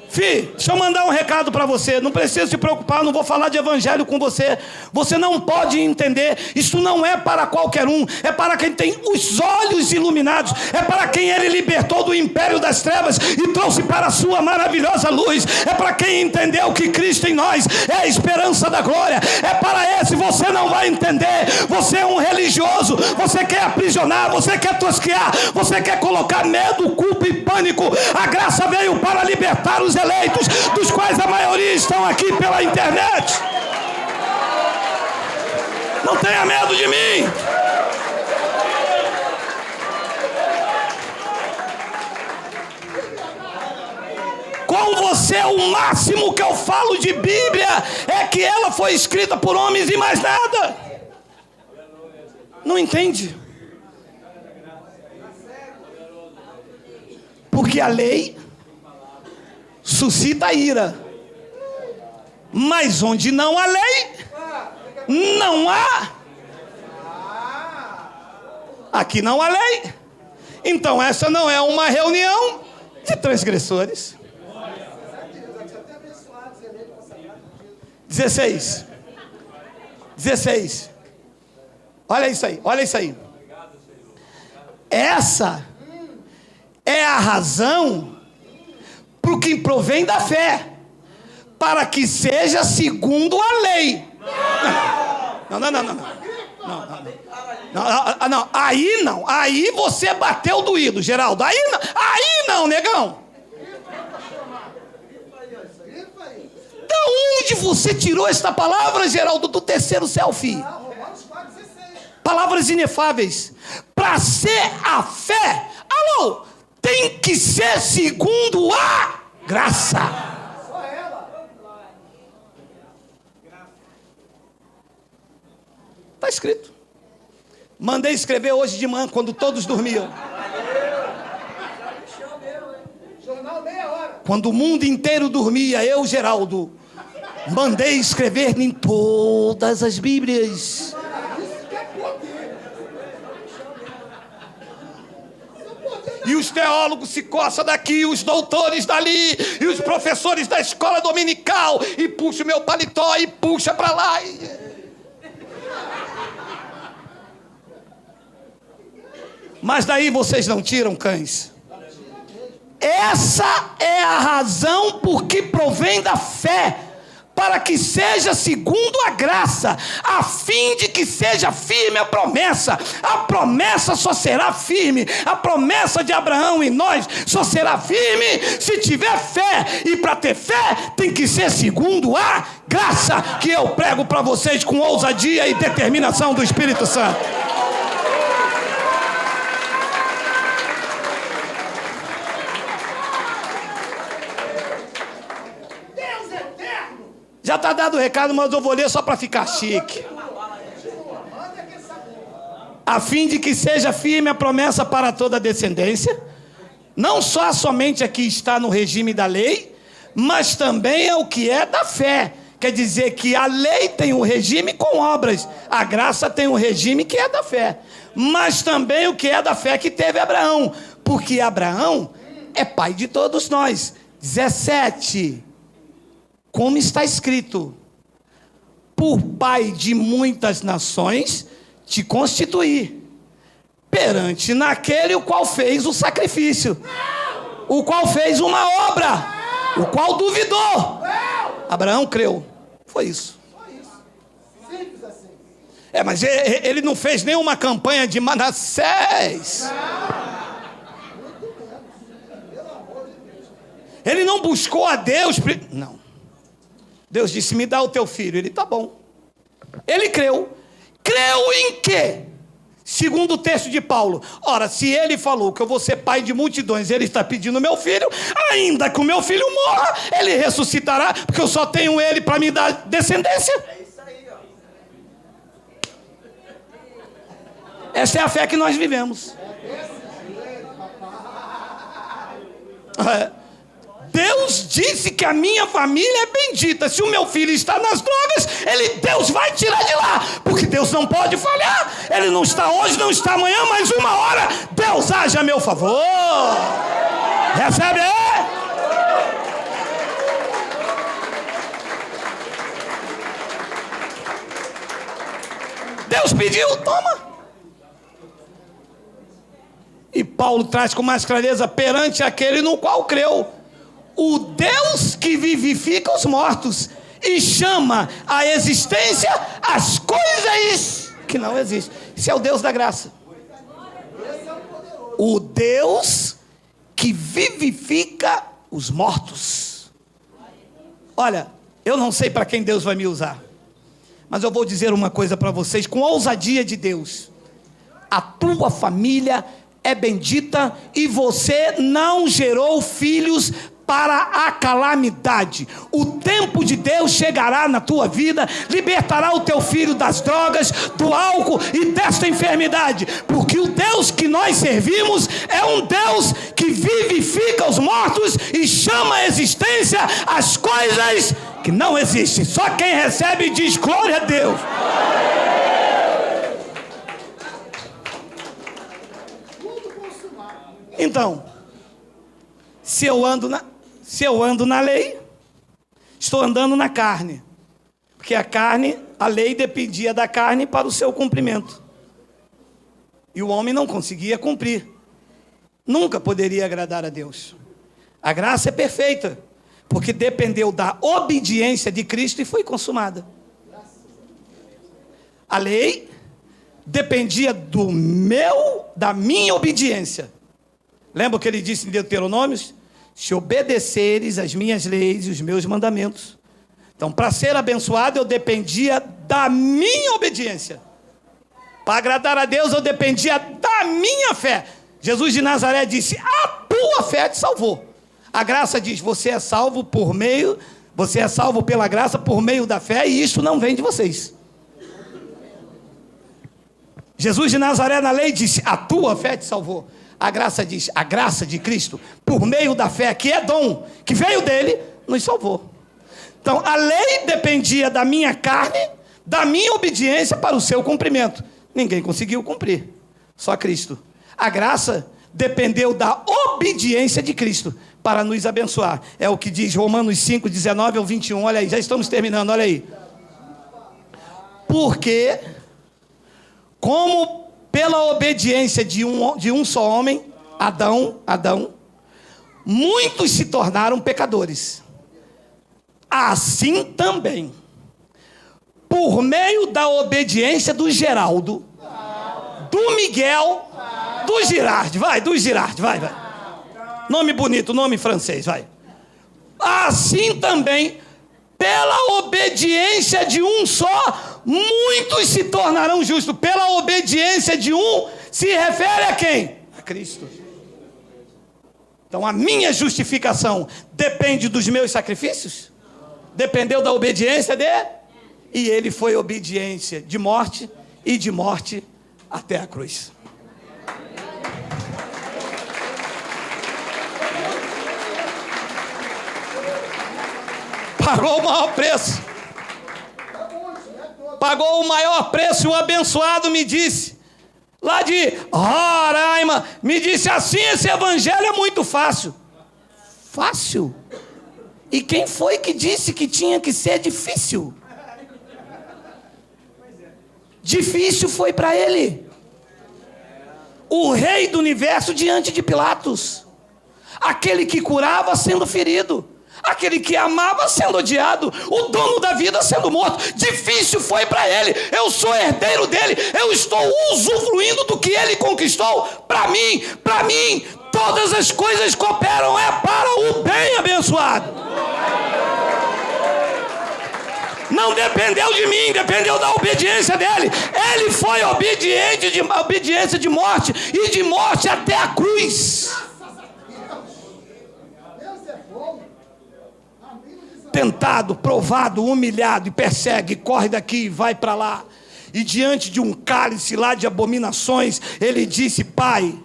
Fih, deixa eu mandar um recado para você. Não precisa se preocupar, não vou falar de evangelho com você. Você não pode entender. Isso não é para qualquer um. É para quem tem os olhos iluminados. É para quem ele libertou do império das trevas e trouxe para a sua maravilhosa luz. É para quem entendeu que Cristo em nós é a esperança da glória. É para esse. Você não vai entender. Você é um religioso. Você quer aprisionar. Você quer tosquear. Você quer colocar medo, culpa e pânico. A graça veio para libertar os eleitos, dos quais a maioria estão aqui pela internet. Não tenha medo de mim. Com você, o máximo que eu falo de Bíblia é que ela foi escrita por homens e mais nada. Não entende? Porque a lei suscita ira, mas onde não há lei, não há. Aqui não há lei. Então essa não é uma reunião de transgressores. 16. Olha isso aí, olha isso aí. Essa é a razão para o que provém da fé, para que seja segundo a lei. Não. Aí não. Aí você bateu doído, Geraldo. Aí não, negão. Da onde você tirou esta palavra, Geraldo, do terceiro selfie? Palavras inefáveis. Para ser a fé, alô, tem que ser segundo a graça. Está escrito. Mandei escrever hoje de manhã, quando todos dormiam. Quando o mundo inteiro dormia, eu, Geraldo, mandei escrever em todas as Bíblias. E os teólogos se coçam daqui, os doutores dali, e os professores da escola dominical, e puxa o meu paletó, e puxa para lá. Mas daí vocês não tiram, cães. Essa é a razão por que provém da fé, para que seja segundo a graça, a fim de que seja firme a promessa. A promessa só será firme, a promessa de Abraão em nós só será firme se tiver fé, e para ter fé tem que ser segundo a graça, que eu prego para vocês com ousadia e determinação do Espírito Santo. Já está dado o recado, mas eu vou ler só para ficar chique. A fim de que seja firme a promessa para toda a descendência, não só somente a que está no regime da lei, mas também é o que é da fé. Quer dizer que a lei tem um regime com obras, a graça tem um regime que é da fé, mas também o que é da fé que teve Abraão, porque Abraão é pai de todos nós. 17. Como está escrito: por pai de muitas nações te constituí, perante naquele o qual fez o sacrifício, o qual fez uma obra, o qual duvidou. Abraão creu. Foi isso. Simples assim. Mas ele não fez nenhuma campanha de Manassés. Ele não buscou a Deus. Não. Deus disse: me dá o teu filho. Ele: tá bom. Ele creu. Creu em quê? Segundo o texto de Paulo. Ora, se ele falou que eu vou ser pai de multidões, ele está pedindo meu filho, ainda que o meu filho morra, ele ressuscitará, porque eu só tenho ele para me dar descendência. É isso aí, ó. Essa é a fé que nós vivemos. Deus disse que a minha família é bendita. Se o meu filho está nas drogas, Deus vai tirar de lá, porque Deus não pode falhar. Ele não está hoje, não está amanhã, mas uma hora Deus age a meu favor. Recebe aí? Deus pediu, toma. E Paulo traz com mais clareza: perante aquele no qual creu, o Deus que vivifica os mortos e chama à existência as coisas que não existem. Esse é o Deus da graça. O Deus que vivifica os mortos. Olha, eu não sei para quem Deus vai me usar, mas eu vou dizer uma coisa para vocês com ousadia de Deus: a tua família é bendita e você não gerou filhos para a calamidade. O tempo de Deus chegará na tua vida, libertará o teu filho das drogas, do álcool e desta enfermidade, porque o Deus que nós servimos é um Deus que vivifica os mortos e chama à existência as coisas que não existem. Só quem recebe diz glória a Deus. Então, se eu ando na lei, estou andando na carne, porque a lei dependia da carne para o seu cumprimento, e o homem não conseguia cumprir, nunca poderia agradar a Deus. A graça é perfeita, porque dependeu da obediência de Cristo e foi consumada. A lei dependia da minha obediência. Lembra o que ele disse em Deuteronômio? Se obedeceres as minhas leis e os meus mandamentos. Então, para ser abençoado, eu dependia da minha obediência. Para agradar a Deus, eu dependia da minha fé. Jesus de Nazaré disse: a tua fé te salvou. A graça diz: você é salvo pela graça por meio da fé, e isso não vem de vocês. Jesus de Nazaré na lei disse: a tua fé te salvou. A graça diz: a graça de Cristo, por meio da fé, que é dom, que veio dele, nos salvou. Então, a lei dependia da minha carne, da minha obediência para o seu cumprimento. Ninguém conseguiu cumprir, só Cristo. A graça dependeu da obediência de Cristo para nos abençoar. É o que diz Romanos 5, 19 ao 21. Olha aí, já estamos terminando, olha aí. Porque, como pela obediência de um só homem, Adão, muitos se tornaram pecadores. Assim também, por meio da obediência do Geraldo, do Miguel, do Girardi, vai. Nome bonito, nome francês, vai. Assim também, pela obediência de um só, muitos se tornarão justos. Pela obediência de um, se refere a quem? A Cristo. Então a minha justificação depende dos meus sacrifícios? Dependeu da obediência dele? E ele foi obediência de morte, e de morte até a cruz. Pagou o maior preço. Pagou o maior preço. E o abençoado me disse, lá de Roraima, me disse assim: esse evangelho é muito fácil. Fácil? E quem foi que disse que tinha que ser difícil? Difícil foi para ele, o rei do universo, diante de Pilatos, aquele que curava sendo ferido, aquele que amava sendo odiado, o dono da vida sendo morto. Difícil foi para ele. Eu sou herdeiro dele, eu estou usufruindo do que ele conquistou. Para mim, todas as coisas cooperam, é para o bem, abençoado. Não dependeu de mim, dependeu da obediência dele. Ele foi obediência de morte, e de morte até a cruz. Tentado, provado, humilhado, e persegue, corre daqui e vai para lá. E diante de um cálice lá de abominações, ele disse: Pai,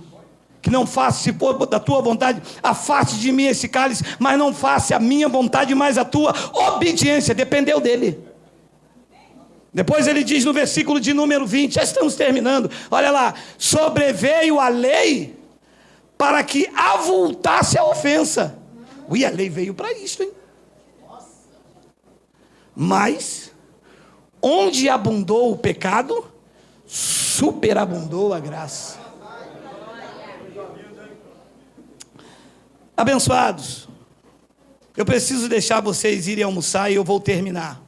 que não faça, se for da tua vontade, afaste de mim esse cálice, mas não faça a minha vontade, mas a tua. Obediência, dependeu dele. Depois ele diz no versículo de número 20, já estamos terminando, olha lá, sobreveio a lei para que avultasse a ofensa. Ui, a lei veio para isso, hein? Mas, onde abundou o pecado, superabundou a graça. Abençoados, eu preciso deixar vocês irem almoçar e eu vou terminar.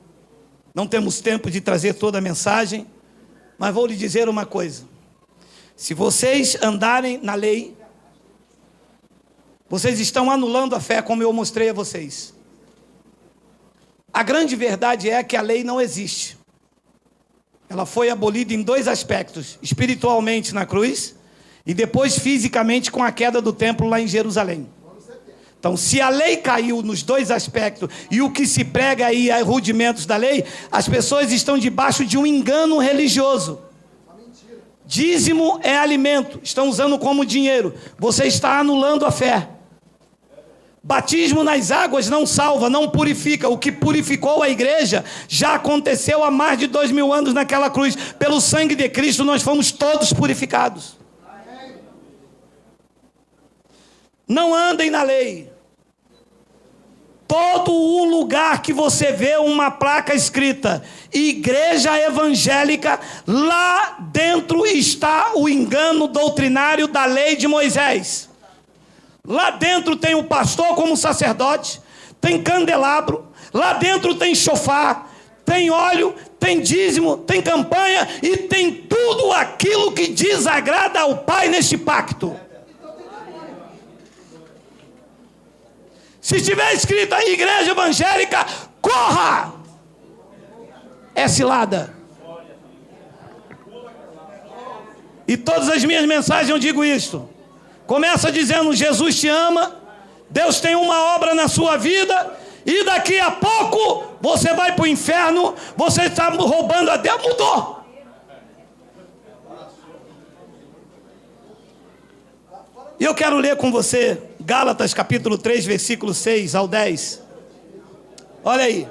Não temos tempo de trazer toda a mensagem, mas vou lhe dizer uma coisa. Se vocês andarem na lei, vocês estão anulando a fé, como eu mostrei a vocês. A grande verdade é que a lei não existe. Ela foi abolida em dois aspectos, espiritualmente na cruz e depois fisicamente com a queda do templo lá em Jerusalém. Então, se a lei caiu nos dois aspectos e o que se prega aí é rudimentos da lei, as pessoas estão debaixo de um engano religioso. Dízimo é alimento, estão usando como dinheiro. Você está anulando a fé. Batismo nas águas não salva, não purifica. O que purificou a igreja já aconteceu há mais de 2000 anos naquela cruz. Pelo sangue de Cristo nós fomos todos purificados. Não andem na lei. Todo o lugar que você vê uma placa escrita Igreja Evangélica, lá dentro está o engano doutrinário da lei de Moisés. Lá dentro tem o pastor como sacerdote, tem candelabro, lá dentro tem chofar, tem óleo, tem dízimo, tem campanha e tem tudo aquilo que desagrada ao Pai neste pacto. Se estiver escrito aí, Igreja Evangélica, corra! É cilada. E todas as minhas mensagens eu digo isto. Começa dizendo, Jesus te ama, Deus tem uma obra na sua vida, e daqui a pouco você vai para o inferno, você está roubando a Deus, mudou. E eu quero ler com você Gálatas capítulo 3, versículo 6 ao 10. Olha aí.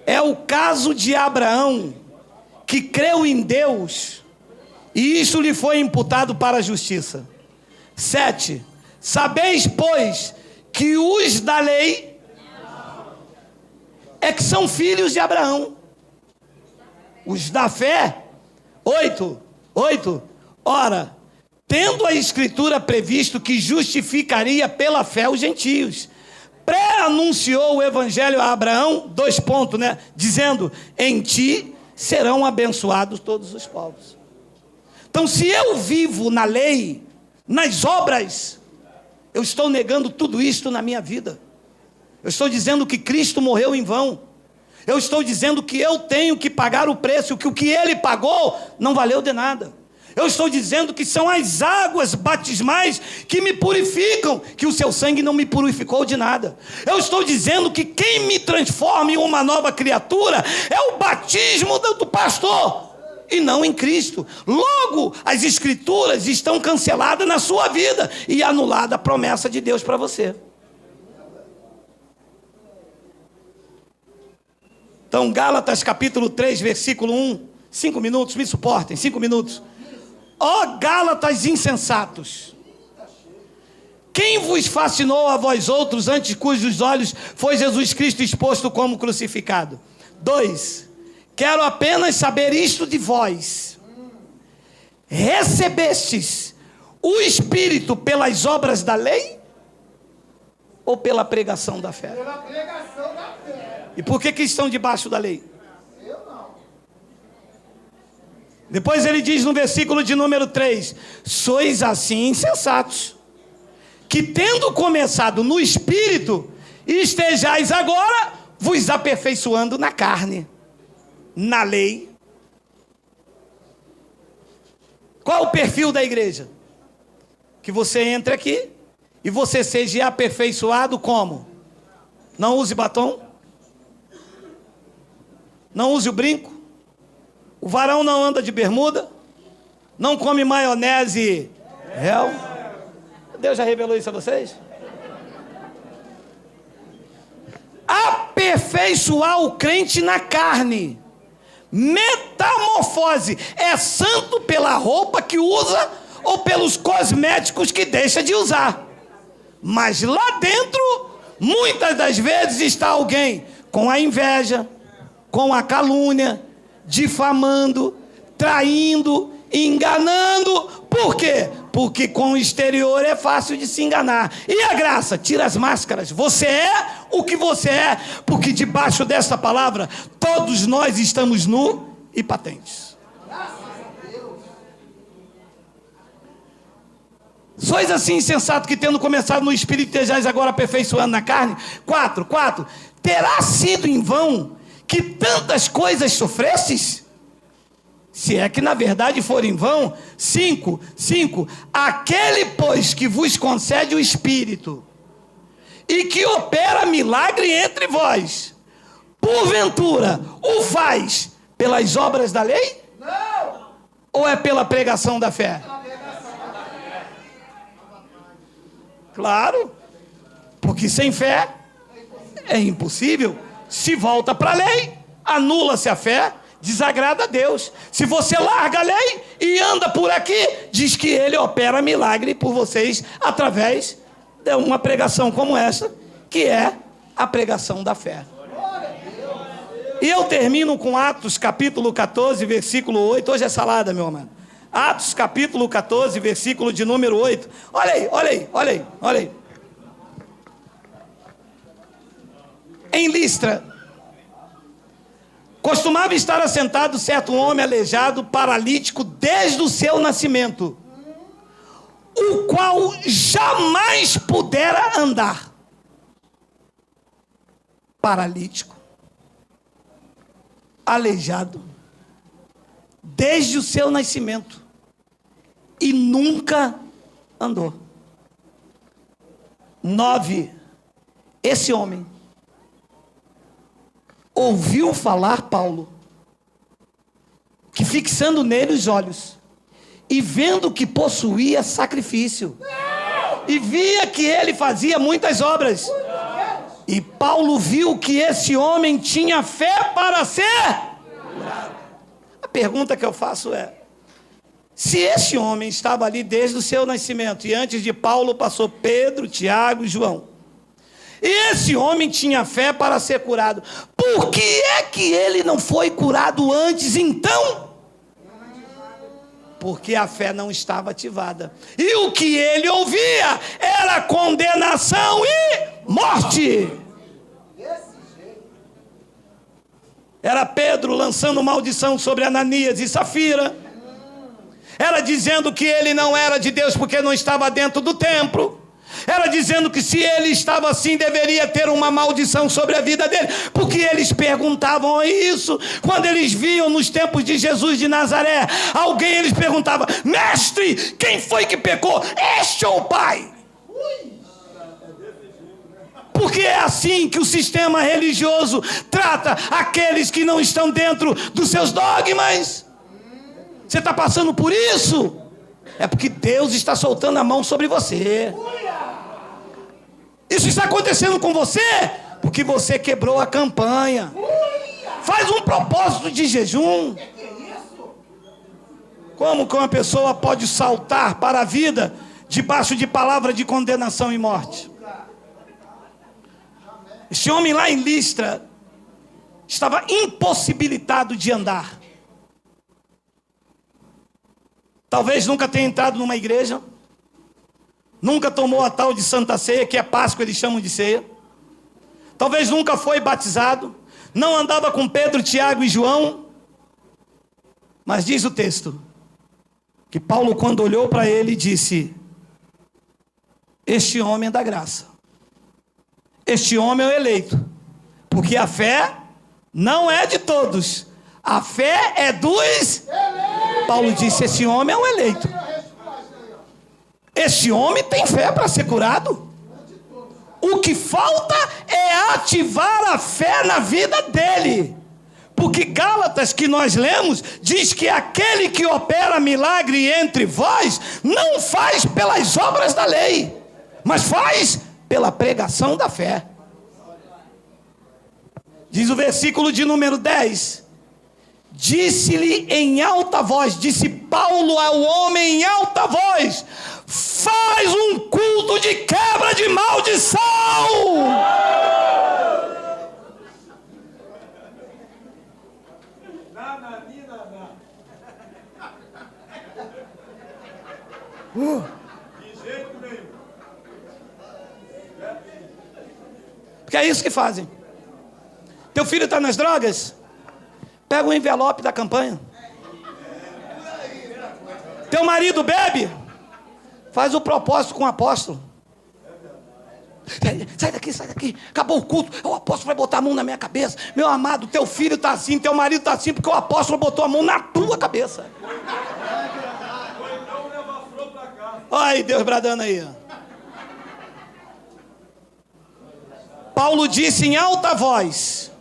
É o caso de Abraão, que creu em Deus, e isso lhe foi imputado para a justiça. 7. Sabeis, pois, que os da lei é que são filhos de Abraão. Os da fé. 8. Ora, tendo a Escritura previsto que justificaria pela fé os gentios, pré-anunciou o Evangelho a Abraão, 2 pontos, né? Dizendo, em ti serão abençoados todos os povos. Então, se eu vivo na lei, nas obras, eu estou negando tudo isto na minha vida. Eu estou dizendo que Cristo morreu em vão. Eu estou dizendo que eu tenho que pagar o preço, que o que Ele pagou não valeu de nada. Eu estou dizendo que são as águas batismais que me purificam, que o seu sangue não me purificou de nada. Eu estou dizendo que quem me transforma em uma nova criatura é o batismo do pastor, e não em Cristo. Logo, as Escrituras estão canceladas na sua vida e anulada a promessa de Deus para você. Então, Gálatas capítulo 3, versículo 1, 5 minutos, me suportem, 5 minutos. Ó Gálatas insensatos, quem vos fascinou a vós outros, antes cujos olhos foi Jesus Cristo exposto como crucificado? 2. Quero apenas saber isto de vós: recebestes o Espírito pelas obras da lei ou pela pregação da fé? Pela pregação da fé. E por que estão debaixo da lei? Eu não. Depois ele diz no versículo de número 3: sois assim insensatos, que tendo começado no Espírito, estejais agora vos aperfeiçoando na carne, na lei. Qual o perfil da igreja? Que você entre aqui e você seja aperfeiçoado como? Não use batom, não use o brinco, o varão não anda de bermuda, não come maionese Real? Deus já revelou isso a vocês? Aperfeiçoar o crente na carne. Metamorfose. É santo pela roupa que usa ou pelos cosméticos que deixa de usar. Mas lá dentro, muitas das vezes está alguém com a inveja, com a calúnia, difamando, traindo, enganando. Por quê? Porque com o exterior é fácil de se enganar. E a graça? Tira as máscaras. Você é o que você é, porque debaixo dessa palavra, todos nós estamos nu e patentes. Sois assim insensato que, tendo começado no espírito, estejais agora aperfeiçoando na carne. 4. Terá sido em vão que tantas coisas sofrestes? Se é que na verdade for em vão. 5. Aquele, pois, que vos concede o Espírito e que opera milagre entre vós, porventura o faz pelas obras da lei? Não! Ou é pela pregação da fé? Claro, porque sem fé é impossível. Se volta para a lei, anula-se a fé, desagrada a Deus. Se você larga a lei e anda por aqui, diz que ele opera milagre por vocês através de uma pregação como essa, que é a pregação da fé. E eu termino com Atos capítulo 14, versículo 8. Hoje é salada, meu amado. Atos capítulo 14, versículo de número 8. Olha aí. Em Listra, costumava estar assentado certo homem aleijado, paralítico, desde o seu nascimento, o qual jamais pudera andar. Paralítico, aleijado, desde o seu nascimento, e nunca andou. 9. Esse homem ouviu falar Paulo, que fixando nele os olhos, e vendo que possuía sacrifício, e via que ele fazia muitas obras, e Paulo viu que esse homem tinha fé para ser curado. A pergunta que eu faço é: se esse homem estava ali desde o seu nascimento, e antes de Paulo passou Pedro, Tiago e João, e esse homem tinha fé para ser curado, por que é que ele não foi curado antes então? Porque a fé não estava ativada, e o que ele ouvia era condenação e morte. Era Pedro lançando maldição sobre Ananias e Safira, era dizendo que ele não era de Deus porque não estava dentro do templo, era dizendo que se ele estava assim, deveria ter uma maldição sobre a vida dele, porque eles perguntavam isso, quando eles viam nos tempos de Jesus de Nazaré, eles perguntavam: mestre, quem foi que pecou, este ou o pai? Porque é assim que o sistema religioso trata aqueles que não estão dentro dos seus dogmas. Você está passando por isso? É porque Deus está soltando a mão sobre você. Isso está acontecendo com você porque você quebrou a campanha. Faz um propósito de jejum. Como que uma pessoa pode saltar para a vida debaixo de palavra de condenação e morte? Este homem lá em Listra estava impossibilitado de andar. Talvez nunca tenha entrado numa igreja, nunca tomou a tal de Santa Ceia, que é Páscoa, eles chamam de ceia. Talvez nunca foi batizado, não andava com Pedro, Tiago e João. Mas diz o texto que Paulo, quando olhou para ele, disse: este homem é da graça, este homem é o eleito, porque a fé não é de todos, a fé é dos... Paulo disse: esse homem é um eleito, esse homem tem fé para ser curado. O que falta é ativar a fé na vida dele, Porque Gálatas, que nós lemos, diz que aquele que opera milagre entre vós, não faz pelas obras da lei, mas faz pela pregação da fé. Diz o versículo de número 10: disse-lhe em alta voz, disse Paulo ao homem em alta voz: faz um culto de quebra de maldição. Porque é isso que fazem. Teu filho está nas drogas? Pega o envelope da campanha. Teu marido bebe? Faz o propósito com o apóstolo. Sai daqui, acabou o culto, o apóstolo vai botar a mão na minha cabeça. Meu amado, teu filho está assim, teu marido está assim, porque o apóstolo botou a mão na tua cabeça. Ai, Deus bradando aí. Paulo disse em alta voz: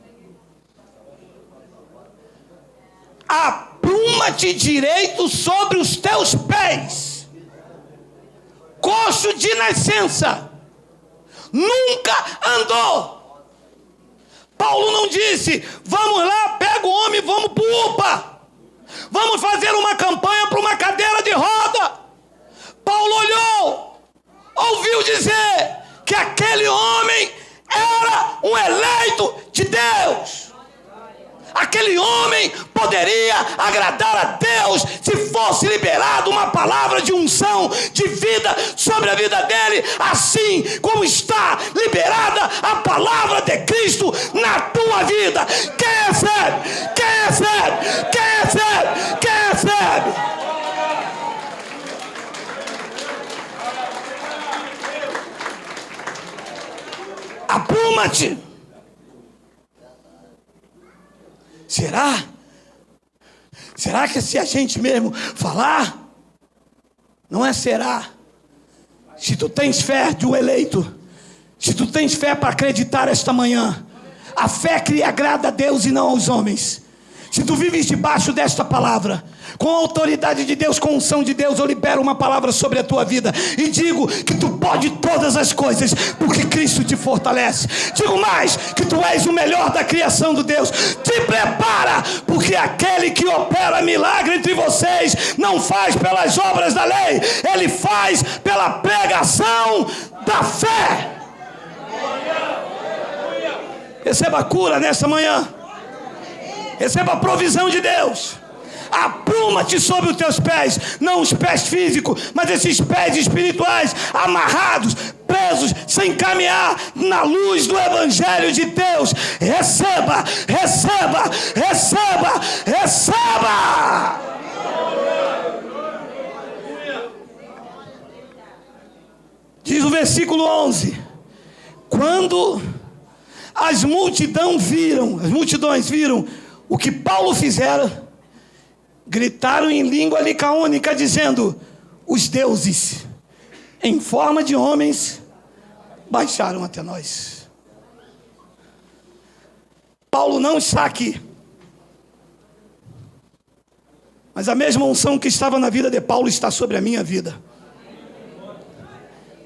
apruma-te direito sobre os teus pés, coxo de nascença, nunca andou. Paulo não disse: vamos lá, pega o homem, vamos para o UPA, vamos fazer uma campanha para uma cadeira de roda. Paulo olhou, ouviu dizer que aquele homem era um eleito de Deus. Aquele homem poderia agradar a Deus se fosse liberado uma palavra de unção, de vida sobre a vida dele, assim como está liberada a palavra de Cristo na tua vida. Quem recebe? Quem recebe? Quem recebe? Quem recebe? Apruma-te. Será que se a gente mesmo falar? Não é será. Se tu tens fé de um eleito, se tu tens fé para acreditar esta manhã, a fé que agrada a Deus e não aos homens. Se tu vives debaixo desta palavra, com a autoridade de Deus, com a unção de Deus, eu libero uma palavra sobre a tua vida e digo que tu pode todas as coisas, porque Cristo te fortalece. Digo mais, que tu és o melhor da criação de Deus. Te prepara, porque aquele que opera milagre entre vocês não faz pelas obras da lei, ele faz pela pregação da fé. Receba a cura nessa manhã. Receba a provisão de Deus. Apruma-te sobre os teus pés, não os pés físicos, mas esses pés espirituais, amarrados, presos, sem caminhar na luz do Evangelho de Deus. Receba, receba, receba, receba. Diz o versículo 11: quando as multidões viram o que Paulo fizera, gritaram em língua licaônica, dizendo: os deuses, em forma de homens, baixaram até nós. Paulo não está aqui, mas a mesma unção que estava na vida de Paulo está sobre a minha vida.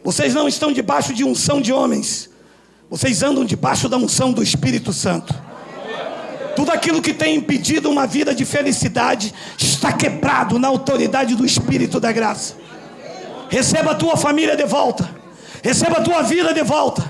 Vocês não estão debaixo de unção de homens, vocês andam debaixo da unção do Espírito Santo. Tudo aquilo que tem impedido uma vida de felicidade está quebrado na autoridade do Espírito da graça. Receba a tua família de volta. Receba a tua vida de volta.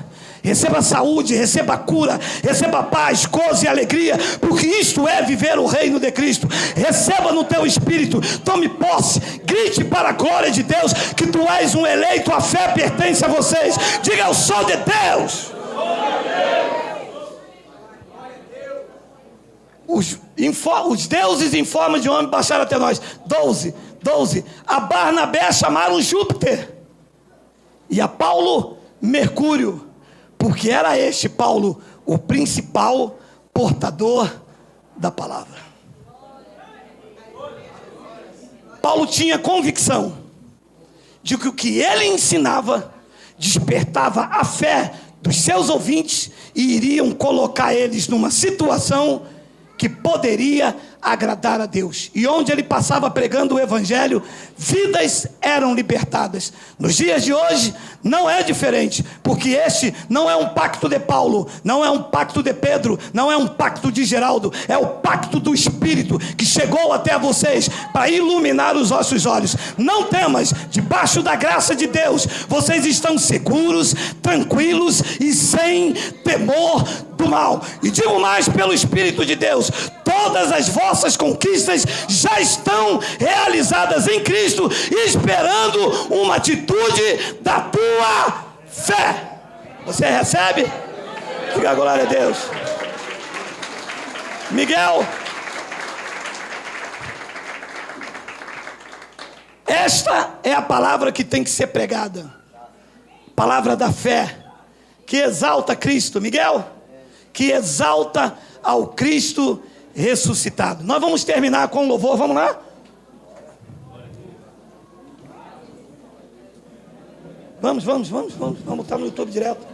Receba saúde, receba cura, receba paz, gozo e alegria, porque isto é viver o reino de Cristo. Receba no teu espírito, tome posse, grite para a glória de Deus que tu és um eleito, a fé pertence a vocês. Diga: eu sou de Deus. Os deuses em forma de homem baixaram até nós. 12. A Barnabé chamaram Júpiter e a Paulo Mercúrio, porque era este Paulo o principal portador da palavra. Paulo tinha convicção de que o que ele ensinava despertava a fé dos seus ouvintes e iriam colocar eles numa situação que poderia agradar a Deus. E onde ele passava pregando o evangelho, vidas eram libertadas. Nos dias de hoje não é diferente, porque este não é um pacto de Paulo, não é um pacto de Pedro, não é um pacto de Geraldo, é o pacto do Espírito que chegou até vocês para iluminar os vossos olhos. Não temas, debaixo da graça de Deus vocês estão seguros, tranquilos e sem temor do mal. E digo mais, pelo Espírito de Deus, todas as vossas conquistas já estão realizadas em Cristo, esperando uma atitude da tua fé. Você recebe? Diga glória a Deus. Miguel, esta é a palavra que tem que ser pregada, palavra da fé, que exalta Cristo. Miguel, que exalta ao Cristo ressuscitado. Nós vamos terminar com louvor, vamos lá? Vamos estar no YouTube direto.